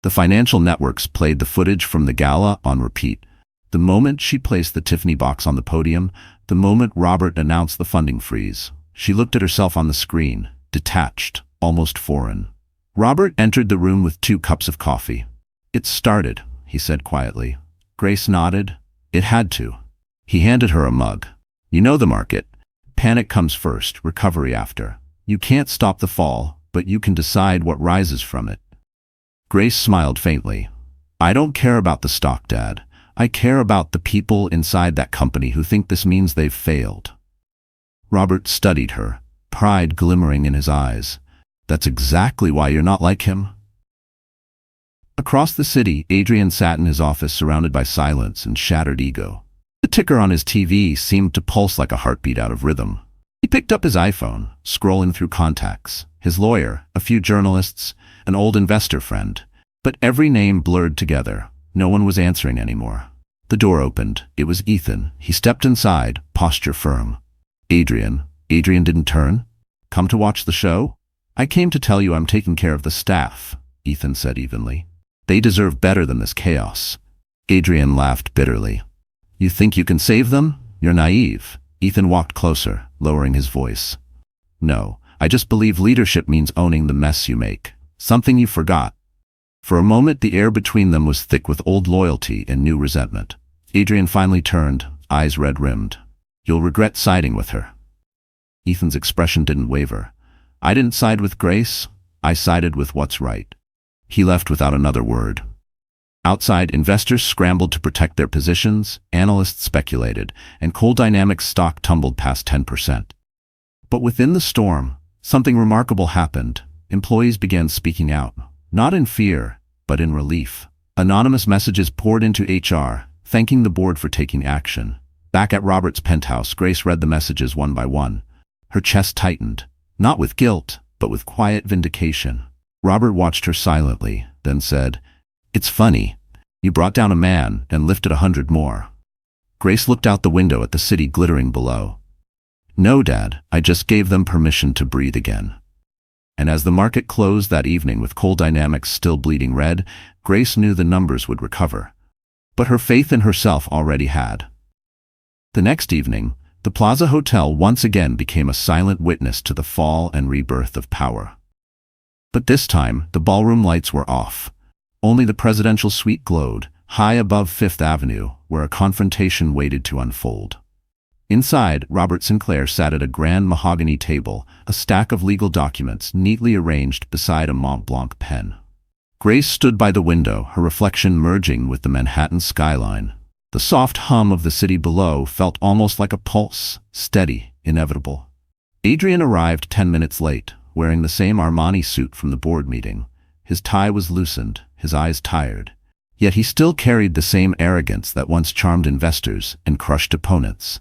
The financial networks played the footage from the gala on repeat. The moment she placed the Tiffany box on the podium, the moment Robert announced the funding freeze, she looked at herself on the screen, detached, almost foreign. Robert entered the room with 2 cups of coffee. "It started," he said quietly. Grace nodded. "It had to." He handed her a mug. "You know the market. Panic comes first, recovery after. You can't stop the fall, but you can decide what rises from it." Grace smiled faintly. "I don't care about the stock, Dad. I care about the people inside that company who think this means they've failed." Robert studied her, pride glimmering in his eyes. "That's exactly why you're not like him." Across the city, Adrien sat in his office surrounded by silence and shattered ego. The ticker on his TV seemed to pulse like a heartbeat out of rhythm. He picked up his iPhone, scrolling through contacts. His lawyer, a few journalists, an old investor friend. But every name blurred together. No one was answering anymore. The door opened. It was Ethan. He stepped inside, posture firm. "Adrien." Adrien didn't turn. "Come to watch the show?" "I came to tell you I'm taking care of the staff," Ethan said evenly. "They deserve better than this chaos." Adrien laughed bitterly. "You think you can save them? You're naive." Ethan walked closer, lowering his voice. "No, I just believe leadership means owning the mess you make. Something you forgot." For a moment, the air between them was thick with old loyalty and new resentment. Adrien finally turned, eyes red-rimmed. "You'll regret siding with her." Ethan's expression didn't waver. "I didn't side with Grace. I sided with what's right." He left without another word. Outside, investors scrambled to protect their positions, analysts speculated, and Cole Dynamics stock tumbled past 10%. But within the storm, something remarkable happened. Employees began speaking out, not in fear, but in relief. Anonymous messages poured into HR, thanking the board for taking action. Back at Robert's penthouse, Grace read the messages one by one. Her chest tightened, not with guilt, but with quiet vindication. Robert watched her silently, then said, "It's funny. You brought down a man and lifted 100 more." Grace looked out the window at the city glittering below. "No, Dad, I just gave them permission to breathe again." And as the market closed that evening with Cole Dynamics still bleeding red, Grace knew the numbers would recover. But her faith in herself already had. The next evening, the Plaza Hotel once again became a silent witness to the fall and rebirth of power. But this time, the ballroom lights were off. Only the presidential suite glowed, high above Fifth Avenue, where a confrontation waited to unfold. Inside, Robert Sinclair sat at a grand mahogany table, a stack of legal documents neatly arranged beside a Mont Blanc pen. Grace stood by the window, her reflection merging with the Manhattan skyline. The soft hum of the city below felt almost like a pulse, steady, inevitable. Adrien arrived 10 minutes late, wearing the same Armani suit from the board meeting. His tie was loosened, his eyes tired. Yet he still carried the same arrogance that once charmed investors and crushed opponents.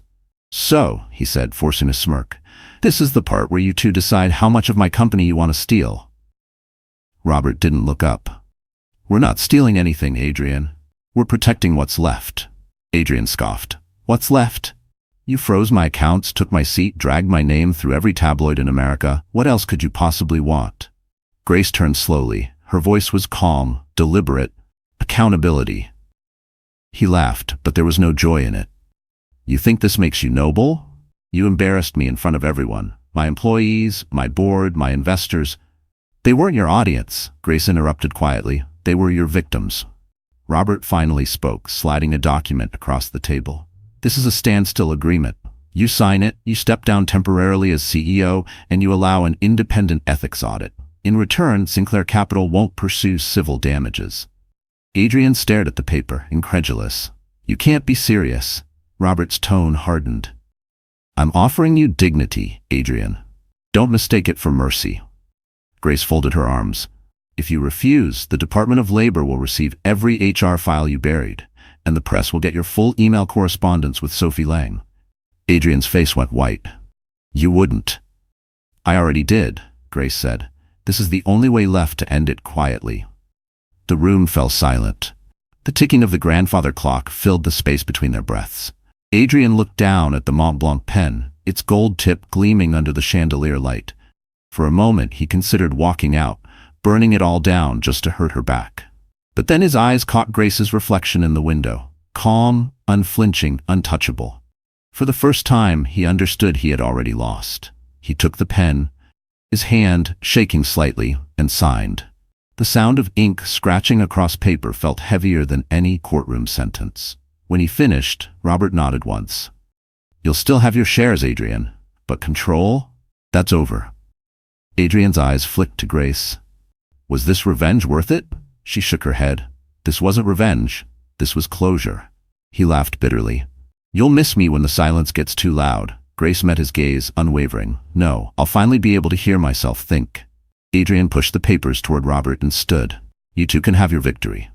"So," he said, forcing a smirk, "this is the part where you two decide how much of my company you want to steal." Robert didn't look up. "We're not stealing anything, Adrien. We're protecting what's left." Adrien scoffed. "What's left? You froze my accounts, took my seat, dragged my name through every tabloid in America. What else could you possibly want?" Grace turned slowly. Her voice was calm, deliberate. "Accountability." He laughed, but there was no joy in it. "You think this makes you noble? You embarrassed me in front of everyone. My employees, my board, my investors. They weren't your audience," Grace interrupted quietly. "They were your victims." Robert finally spoke, sliding a document across the table. "This is a standstill agreement. You sign it, you step down temporarily as CEO, and you allow an independent ethics audit. In return, Sinclair Capital won't pursue civil damages." Adrien stared at the paper, incredulous. "You can't be serious." Robert's tone hardened. "I'm offering you dignity, Adrien. Don't mistake it for mercy." Grace folded her arms. "If you refuse, the Department of Labor will receive every HR file you buried, and the press will get your full email correspondence with Sophie Lang." Adrien's face went white. You wouldn't. I already did, Grace said. This is the only way left to end it quietly. The room fell silent. The ticking of the grandfather clock filled the space between their breaths. Adrien looked down at the Mont Blanc pen, its gold tip gleaming under the chandelier light. For a moment he considered walking out, burning it all down just to hurt her back. But then his eyes caught Grace's reflection in the window, calm, unflinching, untouchable. For the first time he understood he had already lost. He took the pen, his hand shaking slightly, and signed. The sound of ink scratching across paper felt heavier than any courtroom sentence. When he finished, Robert nodded once. You'll still have your shares, Adrien, but control? That's over. Adrien's eyes flicked to Grace. Was this revenge worth it? She shook her head. This wasn't revenge. This was closure. He laughed bitterly. You'll miss me when the silence gets too loud. Grace met his gaze, unwavering. No, I'll finally be able to hear myself think. Adrien pushed the papers toward Robert and stood. You two can have your victory.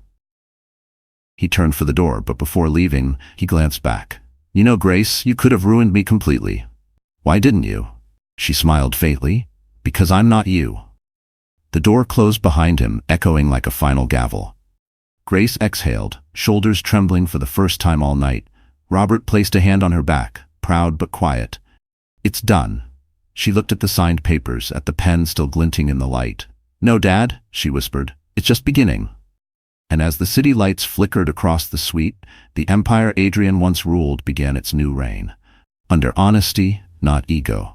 He turned for the door, but before leaving, he glanced back. You know, Grace, you could have ruined me completely. Why didn't you? She smiled faintly. Because I'm not you. The door closed behind him, echoing like a final gavel. Grace exhaled, shoulders trembling for the first time all night. Robert placed a hand on her back, proud but quiet. It's done. She looked at the signed papers, at the pen still glinting in the light. No, Dad, she whispered. It's just beginning. And as the city lights flickered across the suite, the empire Adrien once ruled began its new reign. Under honesty, not ego.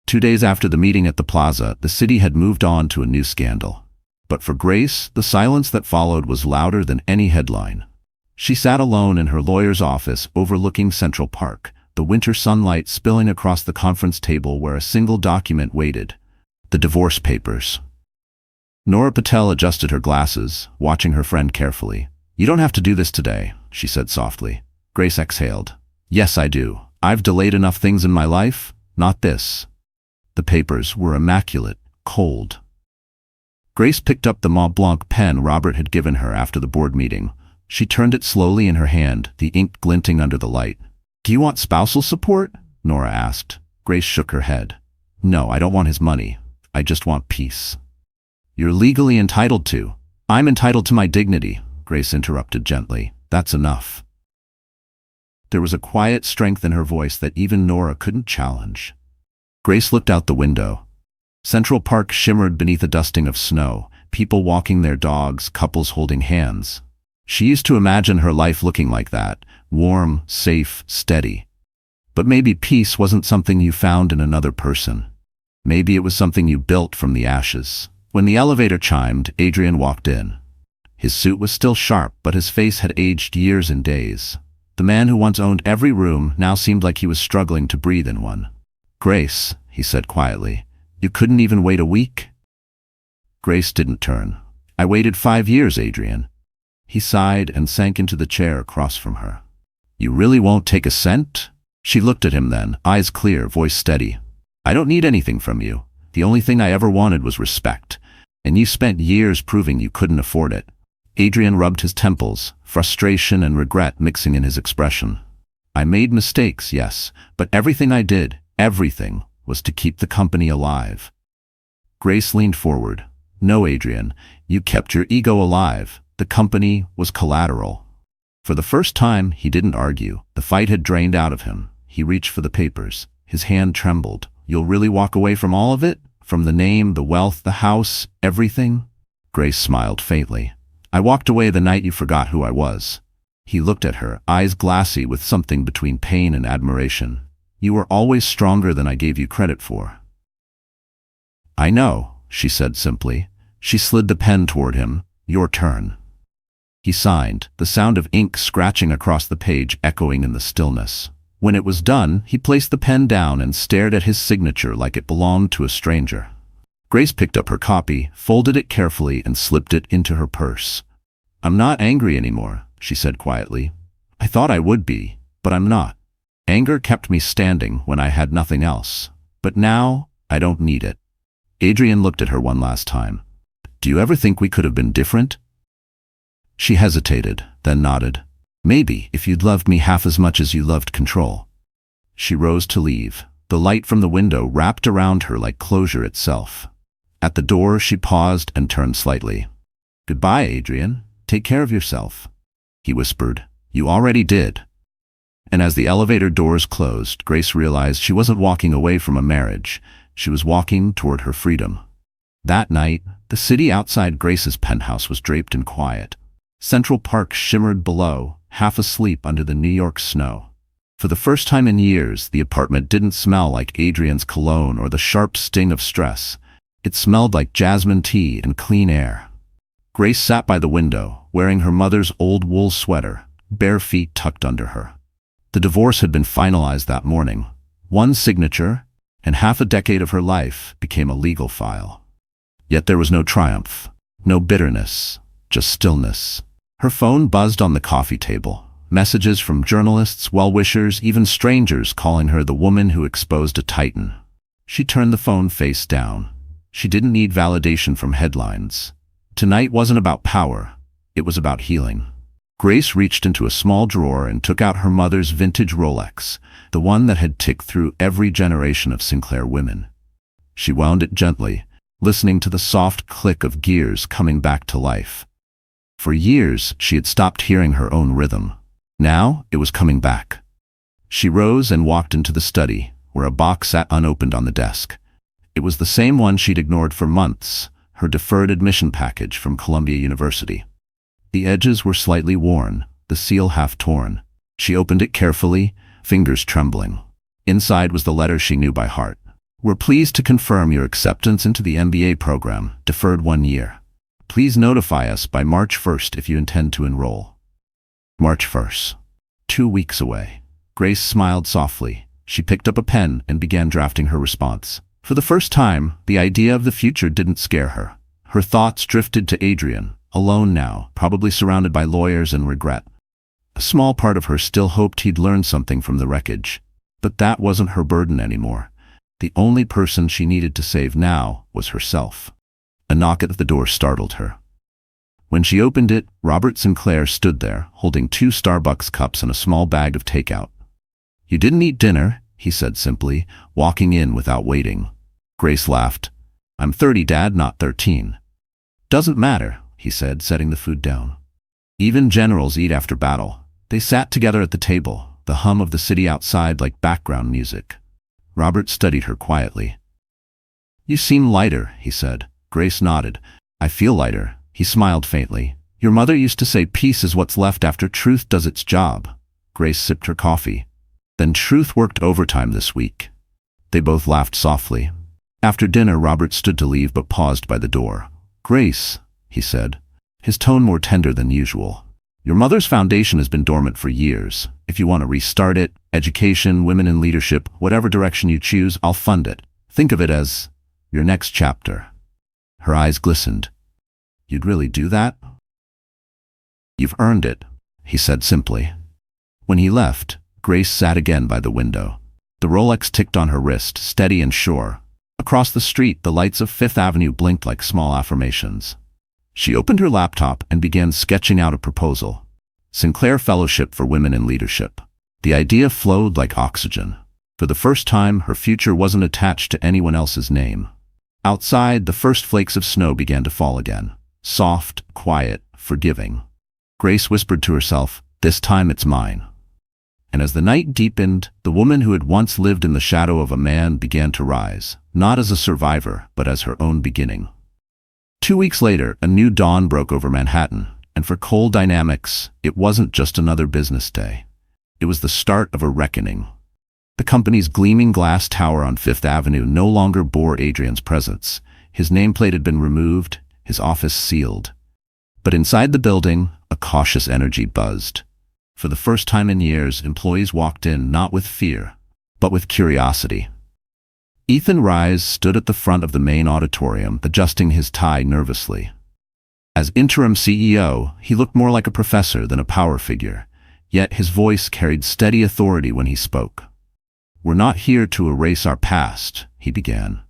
2 days after the meeting at the plaza, the city had moved on to a new scandal. But for Grace, the silence that followed was louder than any headline. She sat alone in her lawyer's office overlooking Central Park, the winter sunlight spilling across the conference table where a single document waited. The divorce papers. Nora Patel adjusted her glasses, watching her friend carefully. You don't have to do this today, she said softly. Grace exhaled. Yes, I do. I've delayed enough things in my life. Not this. The papers were immaculate, cold. Grace picked up the Mont Blanc pen Robert had given her after the board meeting. She turned it slowly in her hand, the ink glinting under the light. Do you want spousal support? Nora asked. Grace shook her head. No, I don't want his money. I just want peace. You're legally entitled to. I'm entitled to my dignity, Grace interrupted gently. That's enough. There was a quiet strength in her voice that even Nora couldn't challenge. Grace looked out the window. Central Park shimmered beneath a dusting of snow, people walking their dogs, couples holding hands. She used to imagine her life looking like that, warm, safe, steady. But maybe peace wasn't something you found in another person. Maybe it was something you built from the ashes. When the elevator chimed, Adrien walked in. His suit was still sharp, but his face had aged years and days. The man who once owned every room now seemed like he was struggling to breathe in one. Grace, he said quietly, you couldn't even wait a week? Grace didn't turn. I waited 5 years, Adrien. He sighed and sank into the chair across from her. You really won't take a cent? She looked at him then, eyes clear, voice steady. I don't need anything from you. The only thing I ever wanted was respect. And you spent years proving you couldn't afford it. Adrien rubbed his temples, frustration and regret mixing in his expression. I made mistakes, yes, but everything I did, everything, was to keep the company alive. Grace leaned forward. No, Adrien, you kept your ego alive. The company was collateral. For the first time, he didn't argue. The fight had drained out of him. He reached for the papers. His hand trembled. You'll really walk away from all of it? From the name, the wealth, the house, everything? Grace smiled faintly. I walked away the night you forgot who I was. He looked at her, eyes glassy with something between pain and admiration. You were always stronger than I gave you credit for. I know, she said simply. She slid the pen toward him. Your turn. He signed, the sound of ink scratching across the page echoing in the stillness. When it was done, he placed the pen down and stared at his signature like it belonged to a stranger. Grace picked up her copy, folded it carefully, and slipped it into her purse. I'm not angry anymore, she said quietly. I thought I would be, but I'm not. Anger kept me standing when I had nothing else. But now, I don't need it. Adrien looked at her one last time. Do you ever think we could have been different? She hesitated, then nodded. Maybe, if you'd loved me half as much as you loved control. She rose to leave. The light from the window wrapped around her like closure itself. At the door, she paused and turned slightly. "Goodbye, Adrien. Take care of yourself," he whispered. "You already did." And as the elevator doors closed, Grace realized she wasn't walking away from a marriage. She was walking toward her freedom. That night, the city outside Grace's penthouse was draped in quiet. Central Park shimmered below, half asleep under the New York snow. For the first time in years, the apartment didn't smell like Adrien's cologne or the sharp sting of stress. It smelled like jasmine tea and clean air. Grace sat by the window, wearing her mother's old wool sweater, bare feet tucked under her. The divorce had been finalized that morning. One signature, and half a decade of her life became a legal file. Yet there was no triumph, no bitterness, just stillness. Her phone buzzed on the coffee table. Messages from journalists, well-wishers, even strangers calling her the woman who exposed a titan. She turned the phone face down. She didn't need validation from headlines. Tonight wasn't about power. It was about healing. Grace reached into a small drawer and took out her mother's vintage Rolex, the one that had ticked through every generation of Sinclair women. She wound it gently, listening to the soft click of gears coming back to life. For years, she had stopped hearing her own rhythm. Now, it was coming back. She rose and walked into the study, where a box sat unopened on the desk. It was the same one she'd ignored for months, her deferred admission package from Columbia University. The edges were slightly worn, the seal half torn. She opened it carefully, fingers trembling. Inside was the letter she knew by heart. "We're pleased to confirm your acceptance into the MBA program, deferred 1 year. Please notify us by March 1st if you intend to enroll." March 1st. 2 weeks away. Grace smiled softly. She picked up a pen and began drafting her response. For the first time, the idea of the future didn't scare her. Her thoughts drifted to Adrien, alone now, probably surrounded by lawyers and regret. A small part of her still hoped he'd learn something from the wreckage. But that wasn't her burden anymore. The only person she needed to save now was herself. A knock at the door startled her. When she opened it, Robert Sinclair stood there, holding 2 Starbucks cups and a small bag of takeout. "You didn't eat dinner," he said simply, walking in without waiting. Grace laughed. "I'm 30, Dad, not 13. "Doesn't matter," he said, setting the food down. Even generals eat after battle. They sat together at the table, the hum of the city outside like background music. Robert studied her quietly. "You seem lighter," he said. Grace nodded. "I feel lighter." He smiled faintly. "Your mother used to say peace is what's left after truth does its job." Grace sipped her coffee. "Then truth worked overtime this week." They both laughed softly. After dinner, Robert stood to leave but paused by the door. "Grace," he said, his tone more tender than usual. "Your mother's foundation has been dormant for years. If you want to restart it, education, women in leadership, whatever direction you choose, I'll fund it. Think of it as your next chapter." Her eyes glistened. "You'd really do that?" "You've earned it," he said simply. When he left, Grace sat again by the window. The Rolex ticked on her wrist, steady and sure. Across the street, the lights of Fifth Avenue blinked like small affirmations. She opened her laptop and began sketching out a proposal. Sinclair Fellowship for Women in Leadership. The idea flowed like oxygen. For the first time, her future wasn't attached to anyone else's name. Outside, the first flakes of snow began to fall again. Soft, quiet, forgiving. Grace whispered to herself, "This time it's mine." And as the night deepened, the woman who had once lived in the shadow of a man began to rise, not as a survivor, but as her own beginning. 2 weeks later, a new dawn broke over Manhattan, and for Cole Dynamics, it wasn't just another business day. It was the start of a reckoning. The company's gleaming glass tower on Fifth Avenue no longer bore Adrien's presence. His nameplate had been removed, his office sealed. But inside the building, a cautious energy buzzed. For the first time in years, employees walked in not with fear, but with curiosity. Ethan Rise stood at the front of the main auditorium, adjusting his tie nervously. As interim CEO, he looked more like a professor than a power figure, yet his voice carried steady authority when he spoke. "We're not here to erase our past," he began,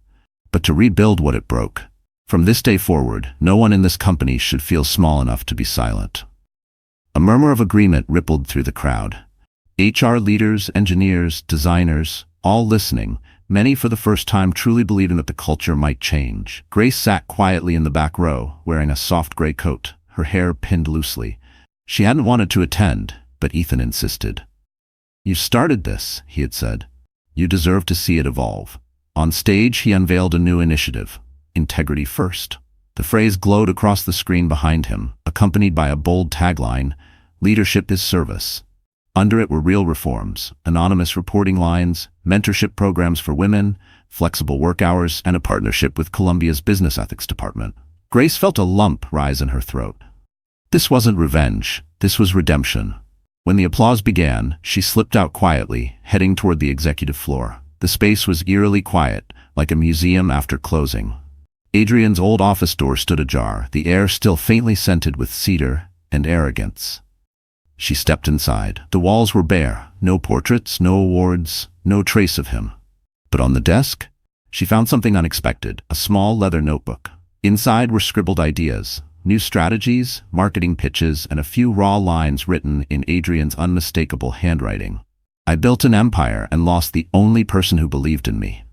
"but to rebuild what it broke. From this day forward, no one in this company should feel small enough to be silent." A murmur of agreement rippled through the crowd. HR leaders, engineers, designers, all listening, many for the first time truly believing that the culture might change. Grace sat quietly in the back row, wearing a soft gray coat, her hair pinned loosely. She hadn't wanted to attend, but Ethan insisted. "You started this," he had said. "You deserve to see it evolve." On stage, he unveiled a new initiative, Integrity First. The phrase glowed across the screen behind him, accompanied by a bold tagline, "Leadership is service." Under it were real reforms, anonymous reporting lines, mentorship programs for women, flexible work hours, and a partnership with Columbia's business ethics department. Grace felt a lump rise in her throat. This wasn't revenge, this was redemption. When the applause began, she slipped out quietly, heading toward the executive floor. The space was eerily quiet, like a museum after closing. Adrien's old office door stood ajar, the air still faintly scented with cedar and arrogance. She stepped inside. The walls were bare, no portraits, no awards, no trace of him. But on the desk, she found something unexpected, a small leather notebook. Inside were scribbled ideas, new strategies, marketing pitches, and a few raw lines written in Adrien's unmistakable handwriting. "I built an empire and lost the only person who believed in me."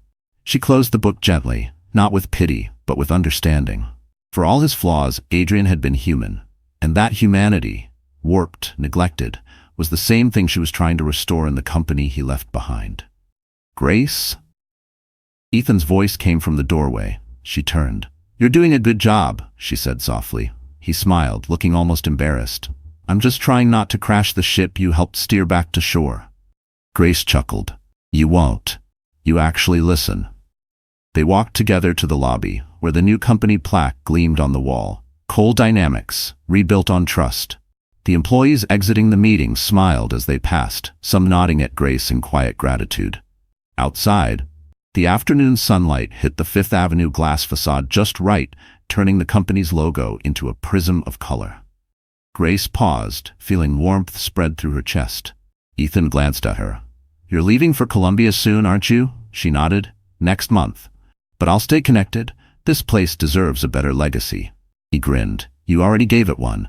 She closed the book gently, not with pity, but with understanding. For all his flaws, Adrien had been human, and that humanity, warped, neglected, was the same thing she was trying to restore in the company he left behind. "Grace?" Ethan's voice came from the doorway. She turned. "You're doing a good job," she said softly. He smiled, looking almost embarrassed. "I'm just trying not to crash the ship you helped steer back to shore." Grace chuckled. "You won't. You actually listen." They walked together to the lobby, where the new company plaque gleamed on the wall. Cole Dynamics, rebuilt on trust. The employees exiting the meeting smiled as they passed, some nodding at Grace in quiet gratitude. Outside, the afternoon sunlight hit the Fifth Avenue glass facade just right, turning the company's logo into a prism of color. Grace paused, feeling warmth spread through her chest. Ethan glanced at her. "You're leaving for Columbia soon, aren't you?" She nodded. "Next month. But I'll stay connected. This place deserves a better legacy." He grinned. "You already gave it one."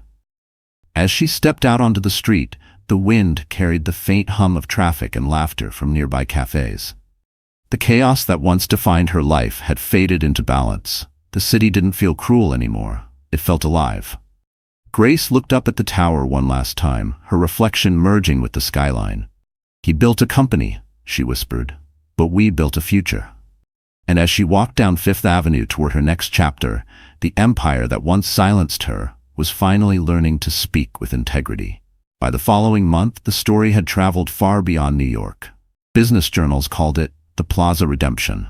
As she stepped out onto the street, the wind carried the faint hum of traffic and laughter from nearby cafes. The chaos that once defined her life had faded into balance. The city didn't feel cruel anymore. It felt alive. Grace looked up at the tower one last time, her reflection merging with the skyline. "He built a company," she whispered, "but we built a future." And as she walked down Fifth Avenue toward her next chapter, the empire that once silenced her was finally learning to speak with integrity. By the following month, the story had traveled far beyond New York. Business journals called it the Plaza Redemption.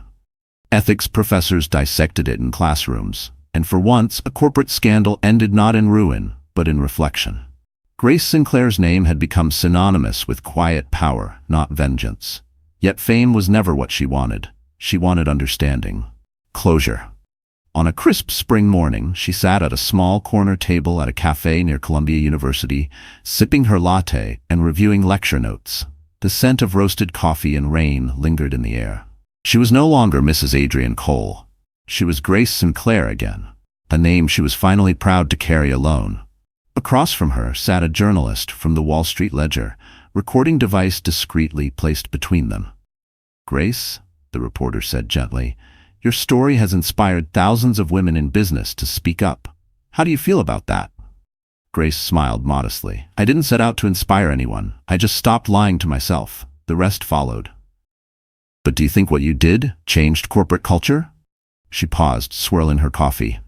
Ethics professors dissected it in classrooms, and for once, a corporate scandal ended not in ruin, but in reflection. Grace Sinclair's name had become synonymous with quiet power, not vengeance. Yet fame was never what she wanted. She wanted understanding. Closure. On a crisp spring morning, she sat at a small corner table at a cafe near Columbia University, sipping her latte and reviewing lecture notes. The scent of roasted coffee and rain lingered in the air. She was no longer Mrs. Adrien Cole. She was Grace Sinclair again, a name she was finally proud to carry alone. Across from her sat a journalist from the Wall Street Ledger, recording device discreetly placed between them. "Grace," the reporter said gently, "your story has inspired thousands of women in business to speak up. How do you feel about that?" Grace smiled modestly. "I didn't set out to inspire anyone. I just stopped lying to myself. The rest followed." "But do you think what you did changed corporate culture?" She paused, swirling her coffee.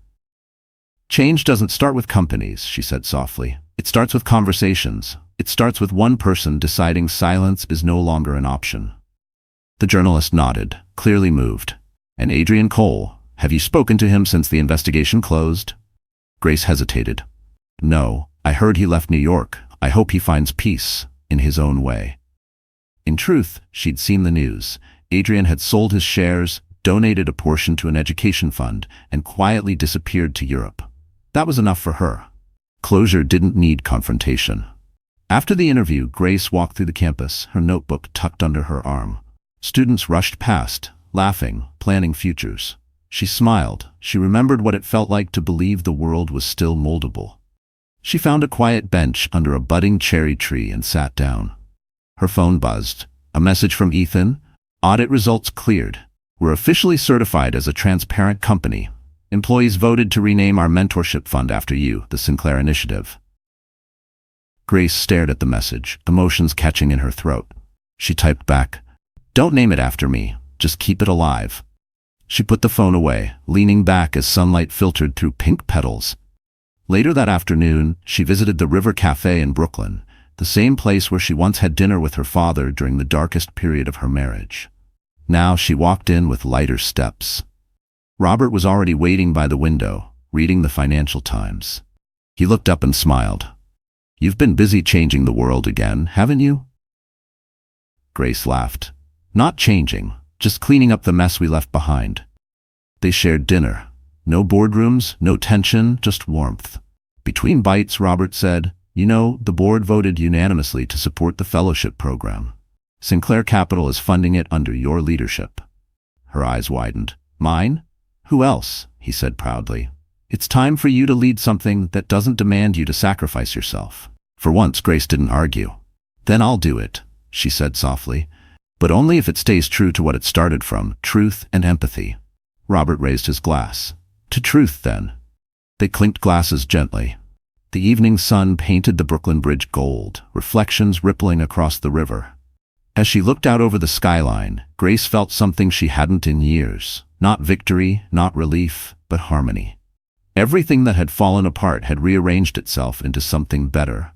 "Change doesn't start with companies," she said softly. "It starts with conversations. It starts with one person deciding silence is no longer an option." The journalist nodded, clearly moved. "And Adrien Cole, have you spoken to him since the investigation closed?" Grace hesitated. "No, I heard he left New York. I hope he finds peace, in his own way." In truth, she'd seen the news. Adrien had sold his shares, donated a portion to an education fund, and quietly disappeared to Europe. That was enough for her. Closure didn't need confrontation. After the interview, Grace walked through the campus, her notebook tucked under her arm. Students rushed past, laughing, planning futures. She smiled. She remembered what it felt like to believe the world was still moldable. She found a quiet bench under a budding cherry tree and sat down. Her phone buzzed. A message from Ethan. Audit results cleared. We're officially certified as a transparent company. Employees voted to rename our mentorship fund after you, the Sinclair Initiative. Grace stared at the message, emotions catching in her throat. She typed back, "Don't name it after me, just keep it alive." She put the phone away, leaning back as sunlight filtered through pink petals. Later that afternoon, she visited the River Cafe in Brooklyn, the same place where she once had dinner with her father during the darkest period of her marriage. Now she walked in with lighter steps. Robert was already waiting by the window, reading the Financial Times. He looked up and smiled. "You've been busy changing the world again, haven't you?" Grace laughed. "Not changing, just cleaning up the mess we left behind." They shared dinner. No boardrooms, no tension, just warmth. Between bites, Robert said, "You know, the board voted unanimously to support the fellowship program. Sinclair Capital is funding it under your leadership." Her eyes widened. "Mine? Who else?" he said proudly. "It's time for you to lead something that doesn't demand you to sacrifice yourself." For once, Grace didn't argue. "Then I'll do it," she said softly, "but only if it stays true to what it started from, truth and empathy." Robert raised his glass. "To truth, then." They clinked glasses gently. The evening sun painted the Brooklyn Bridge gold, reflections rippling across the river. As she looked out over the skyline, Grace felt something she hadn't in years. Not victory, not relief, but harmony. Everything that had fallen apart had rearranged itself into something better.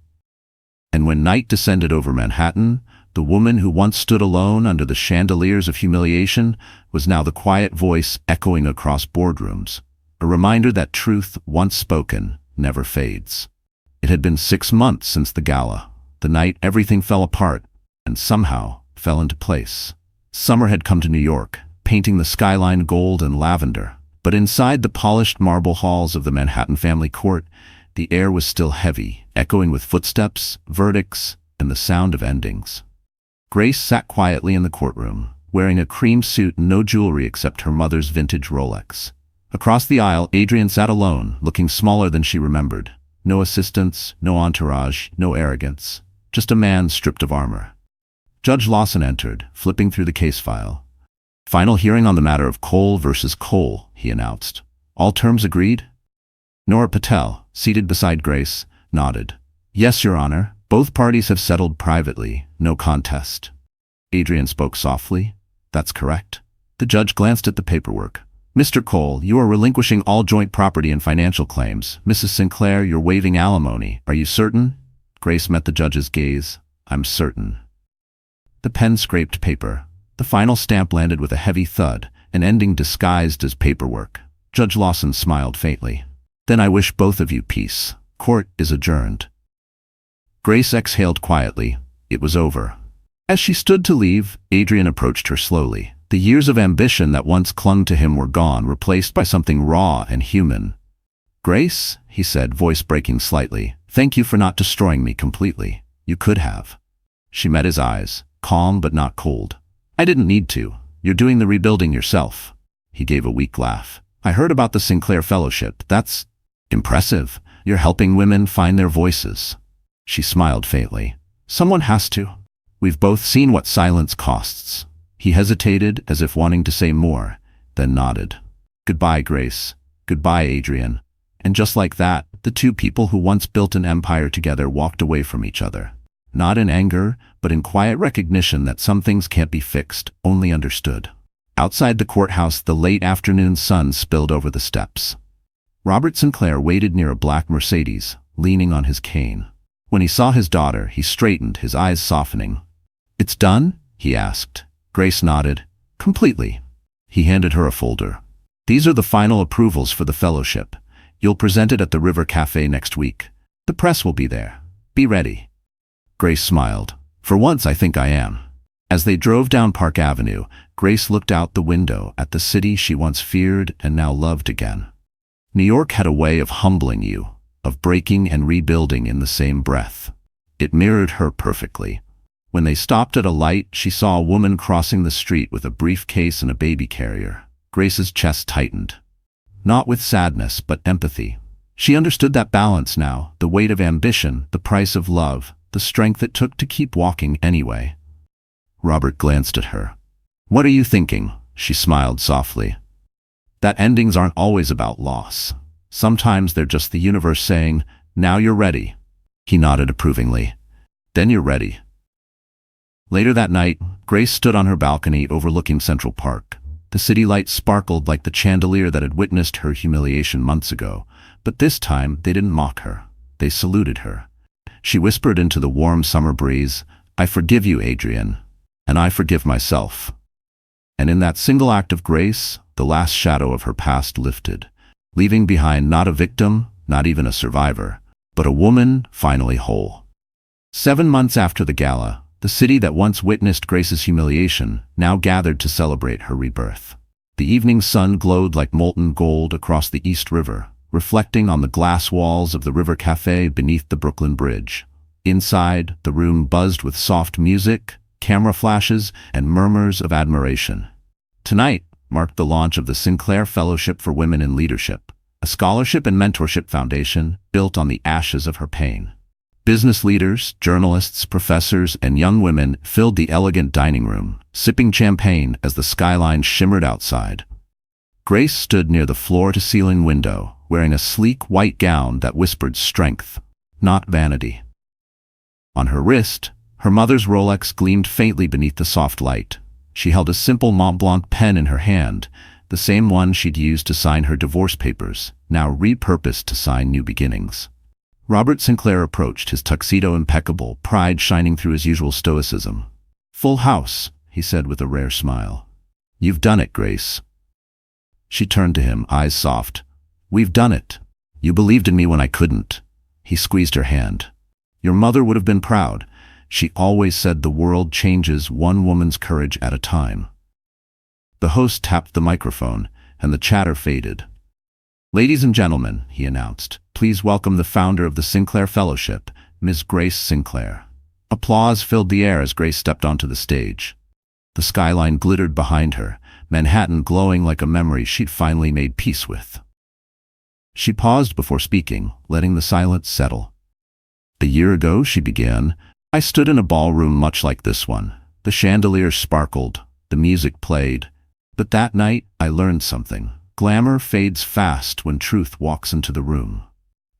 And when night descended over Manhattan, the woman who once stood alone under the chandeliers of humiliation was now the quiet voice echoing across boardrooms, a reminder that truth, once spoken, never fades. It had been 6 months since the gala, the night everything fell apart, and somehow fell into place. Summer had come to New York, painting the skyline gold and lavender, but inside the polished marble halls of the Manhattan family court, the air was still heavy, echoing with footsteps, verdicts, and the sound of endings. Grace sat quietly in the courtroom, wearing a cream suit and no jewelry except her mother's vintage Rolex. Across the aisle, Adrien sat alone, looking smaller than she remembered. No assistants, no entourage, no arrogance. Just a man stripped of armor. Judge Lawson entered, flipping through the case file. "Final hearing on the matter of Cole versus Cole," he announced. "All terms agreed?" Nora Patel, seated beside Grace, nodded. "Yes, Your Honor. Both parties have settled privately. No contest." Adrien spoke softly. "That's correct." The judge glanced at the paperwork. "Mr. Cole, you are relinquishing all joint property and financial claims. Mrs. Sinclair, you're waiving alimony. Are you certain?" Grace met the judge's gaze. "I'm certain." The pen scraped paper. The final stamp landed with a heavy thud, an ending disguised as paperwork. Judge Lawson smiled faintly. "Then I wish both of you peace. Court is adjourned." Grace exhaled quietly. It was over. As she stood to leave, Adrien approached her slowly. The years of ambition that once clung to him were gone, replaced by something raw and human. "Grace," he said, voice breaking slightly, "thank you for not destroying me completely. You could have." She met his eyes, calm but not cold. "I didn't need to. You're doing the rebuilding yourself." He gave a weak laugh. "I heard about the Sinclair Fellowship. That's impressive. You're helping women find their voices." She smiled faintly. "Someone has to. We've both seen what silence costs." He hesitated, as if wanting to say more, then nodded. "Goodbye, Grace. Goodbye, Adrien." And just like that, the two people who once built an empire together walked away from each other. Not in anger, but in quiet recognition that some things can't be fixed, only understood. Outside the courthouse, the late afternoon sun spilled over the steps. Robert Sinclair waited near a black Mercedes, leaning on his cane. When he saw his daughter, he straightened, his eyes softening. "It's done?" he asked. Grace nodded. "Completely." He handed her a folder. "These are the final approvals for the fellowship. You'll present it at the River Cafe next week. The press will be there. Be ready." Grace smiled. "For once, I think I am." As they drove down Park Avenue, Grace looked out the window at the city she once feared and now loved again. New York had a way of humbling you, of breaking and rebuilding in the same breath. It mirrored her perfectly. When they stopped at a light, she saw a woman crossing the street with a briefcase and a baby carrier. Grace's chest tightened. Not with sadness, but empathy. She understood that balance now, the weight of ambition, the price of love, the strength it took to keep walking anyway. Robert glanced at her. "What are you thinking?" She smiled softly. "That endings aren't always about loss. Sometimes they're just the universe saying, 'Now you're ready.'" He nodded approvingly. "Then you're ready." Later that night, Grace stood on her balcony overlooking Central Park. The city lights sparkled like the chandelier that had witnessed her humiliation months ago, but this time they didn't mock her. They saluted her. She whispered into the warm summer breeze, "I forgive you, Adrien, and I forgive myself." And in that single act of grace, the last shadow of her past lifted, leaving behind not a victim, not even a survivor, but a woman finally whole. 7 months after the gala, the city that once witnessed Grace's humiliation now gathered to celebrate her rebirth. The evening sun glowed like molten gold across the East River, reflecting on the glass walls of the River Cafe beneath the Brooklyn Bridge. Inside, the room buzzed with soft music, camera flashes, and murmurs of admiration. Tonight marked the launch of the Sinclair Fellowship for Women in Leadership, a scholarship and mentorship foundation built on the ashes of her pain. Business leaders, journalists, professors, and young women filled the elegant dining room, sipping champagne as the skyline shimmered outside. Grace stood near the floor-to-ceiling window, wearing a sleek white gown that whispered strength, not vanity. On her wrist, her mother's Rolex gleamed faintly beneath the soft light. She held a simple Mont Blanc pen in her hand, the same one she'd used to sign her divorce papers, now repurposed to sign new beginnings. Robert Sinclair approached, his tuxedo impeccable, pride shining through his usual stoicism. "Full house," he said with a rare smile. "You've done it, Grace." She turned to him, eyes soft. "We've done it. You believed in me when I couldn't." He squeezed her hand. "Your mother would have been proud. She always said the world changes one woman's courage at a time." The host tapped the microphone, and the chatter faded. "Ladies and gentlemen," he announced, "please welcome the founder of the Sinclair Fellowship, Ms. Grace Sinclair." Applause filled the air as Grace stepped onto the stage. The skyline glittered behind her, Manhattan glowing like a memory she'd finally made peace with. She paused before speaking, letting the silence settle. "A year ago," she began, "I stood in a ballroom much like this one. The chandeliers sparkled, the music played. But that night, I learned something. Glamour fades fast when truth walks into the room."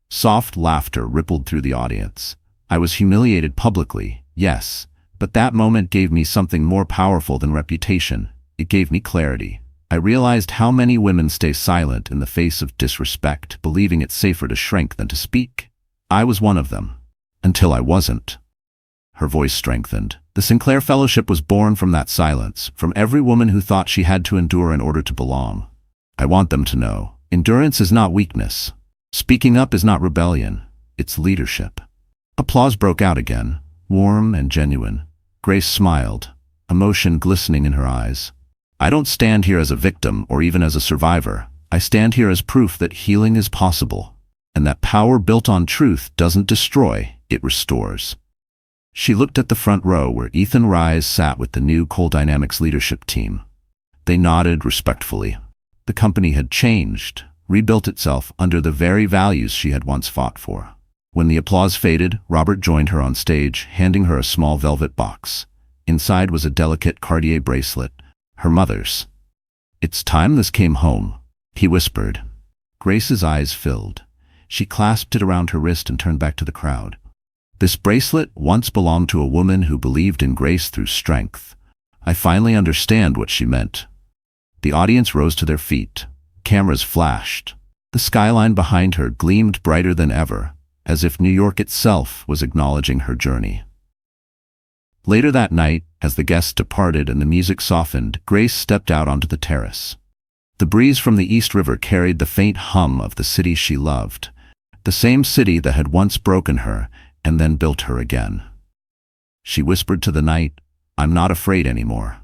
Soft laughter rippled through the audience. "I was humiliated publicly, yes, but that moment gave me something more powerful than reputation. It gave me clarity. I realized how many women stay silent in the face of disrespect, believing it's safer to shrink than to speak. I was one of them. Until I wasn't." Her voice strengthened. The Sinclair Fellowship was born from that silence, from every woman who thought she had to endure in order to belong. I want them to know, endurance is not weakness. Speaking up is not rebellion. It's leadership. Applause broke out again, warm and genuine. Grace smiled, emotion glistening in her eyes. "I don't stand here as a victim or even as a survivor. I stand here as proof that healing is possible, and that power built on truth doesn't destroy, it restores." She looked at the front row where Ethan Rise sat with the new Cole Dynamics leadership team. They nodded respectfully. The company had changed, rebuilt itself under the very values she had once fought for. When the applause faded, Robert joined her on stage, handing her a small velvet box. Inside was a delicate Cartier bracelet, her mother's. "It's time this came home," he whispered. Grace's eyes filled. She clasped it around her wrist and turned back to the crowd. "This bracelet once belonged to a woman who believed in grace through strength. I finally understand what she meant." The audience rose to their feet. Cameras flashed. The skyline behind her gleamed brighter than ever, as if New York itself was acknowledging her journey. Later that night, as the guests departed and the music softened, Grace stepped out onto the terrace. The breeze from the East River carried the faint hum of the city she loved, the same city that had once broken her and then built her again. She whispered to the night, "I'm not afraid anymore."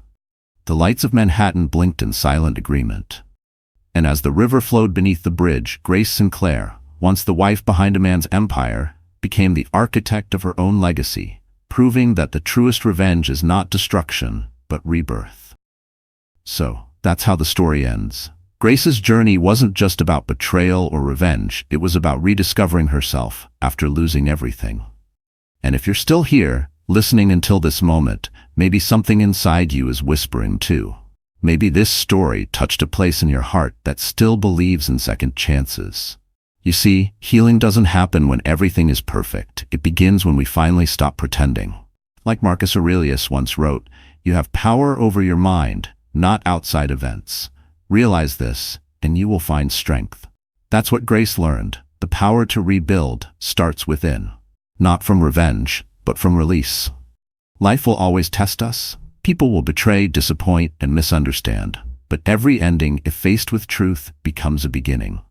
The lights of Manhattan blinked in silent agreement. And as the river flowed beneath the bridge, Grace Sinclair, once the wife behind a man's empire, became the architect of her own legacy, proving that the truest revenge is not destruction, but rebirth. So, that's how the story ends. Grace's journey wasn't just about betrayal or revenge, it was about rediscovering herself after losing everything. And if you're still here, listening until this moment, maybe something inside you is whispering too. Maybe this story touched a place in your heart that still believes in second chances. You see, healing doesn't happen when everything is perfect. It begins when we finally stop pretending. Like Marcus Aurelius once wrote, you have power over your mind, not outside events. Realize this, and you will find strength. That's what Grace learned. The power to rebuild starts within. Not from revenge, but from release. Life will always test us. People will betray, disappoint, and misunderstand. But every ending, if faced with truth, becomes a beginning.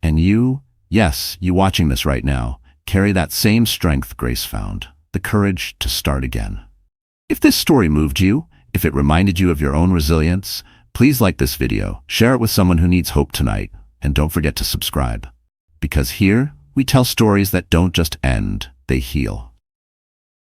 And you, yes, you watching this right now, carry that same strength Grace found, the courage to start again. If this story moved you, if it reminded you of your own resilience, please like this video, share it with someone who needs hope tonight, and don't forget to subscribe. Because here, we tell stories that don't just end, they heal.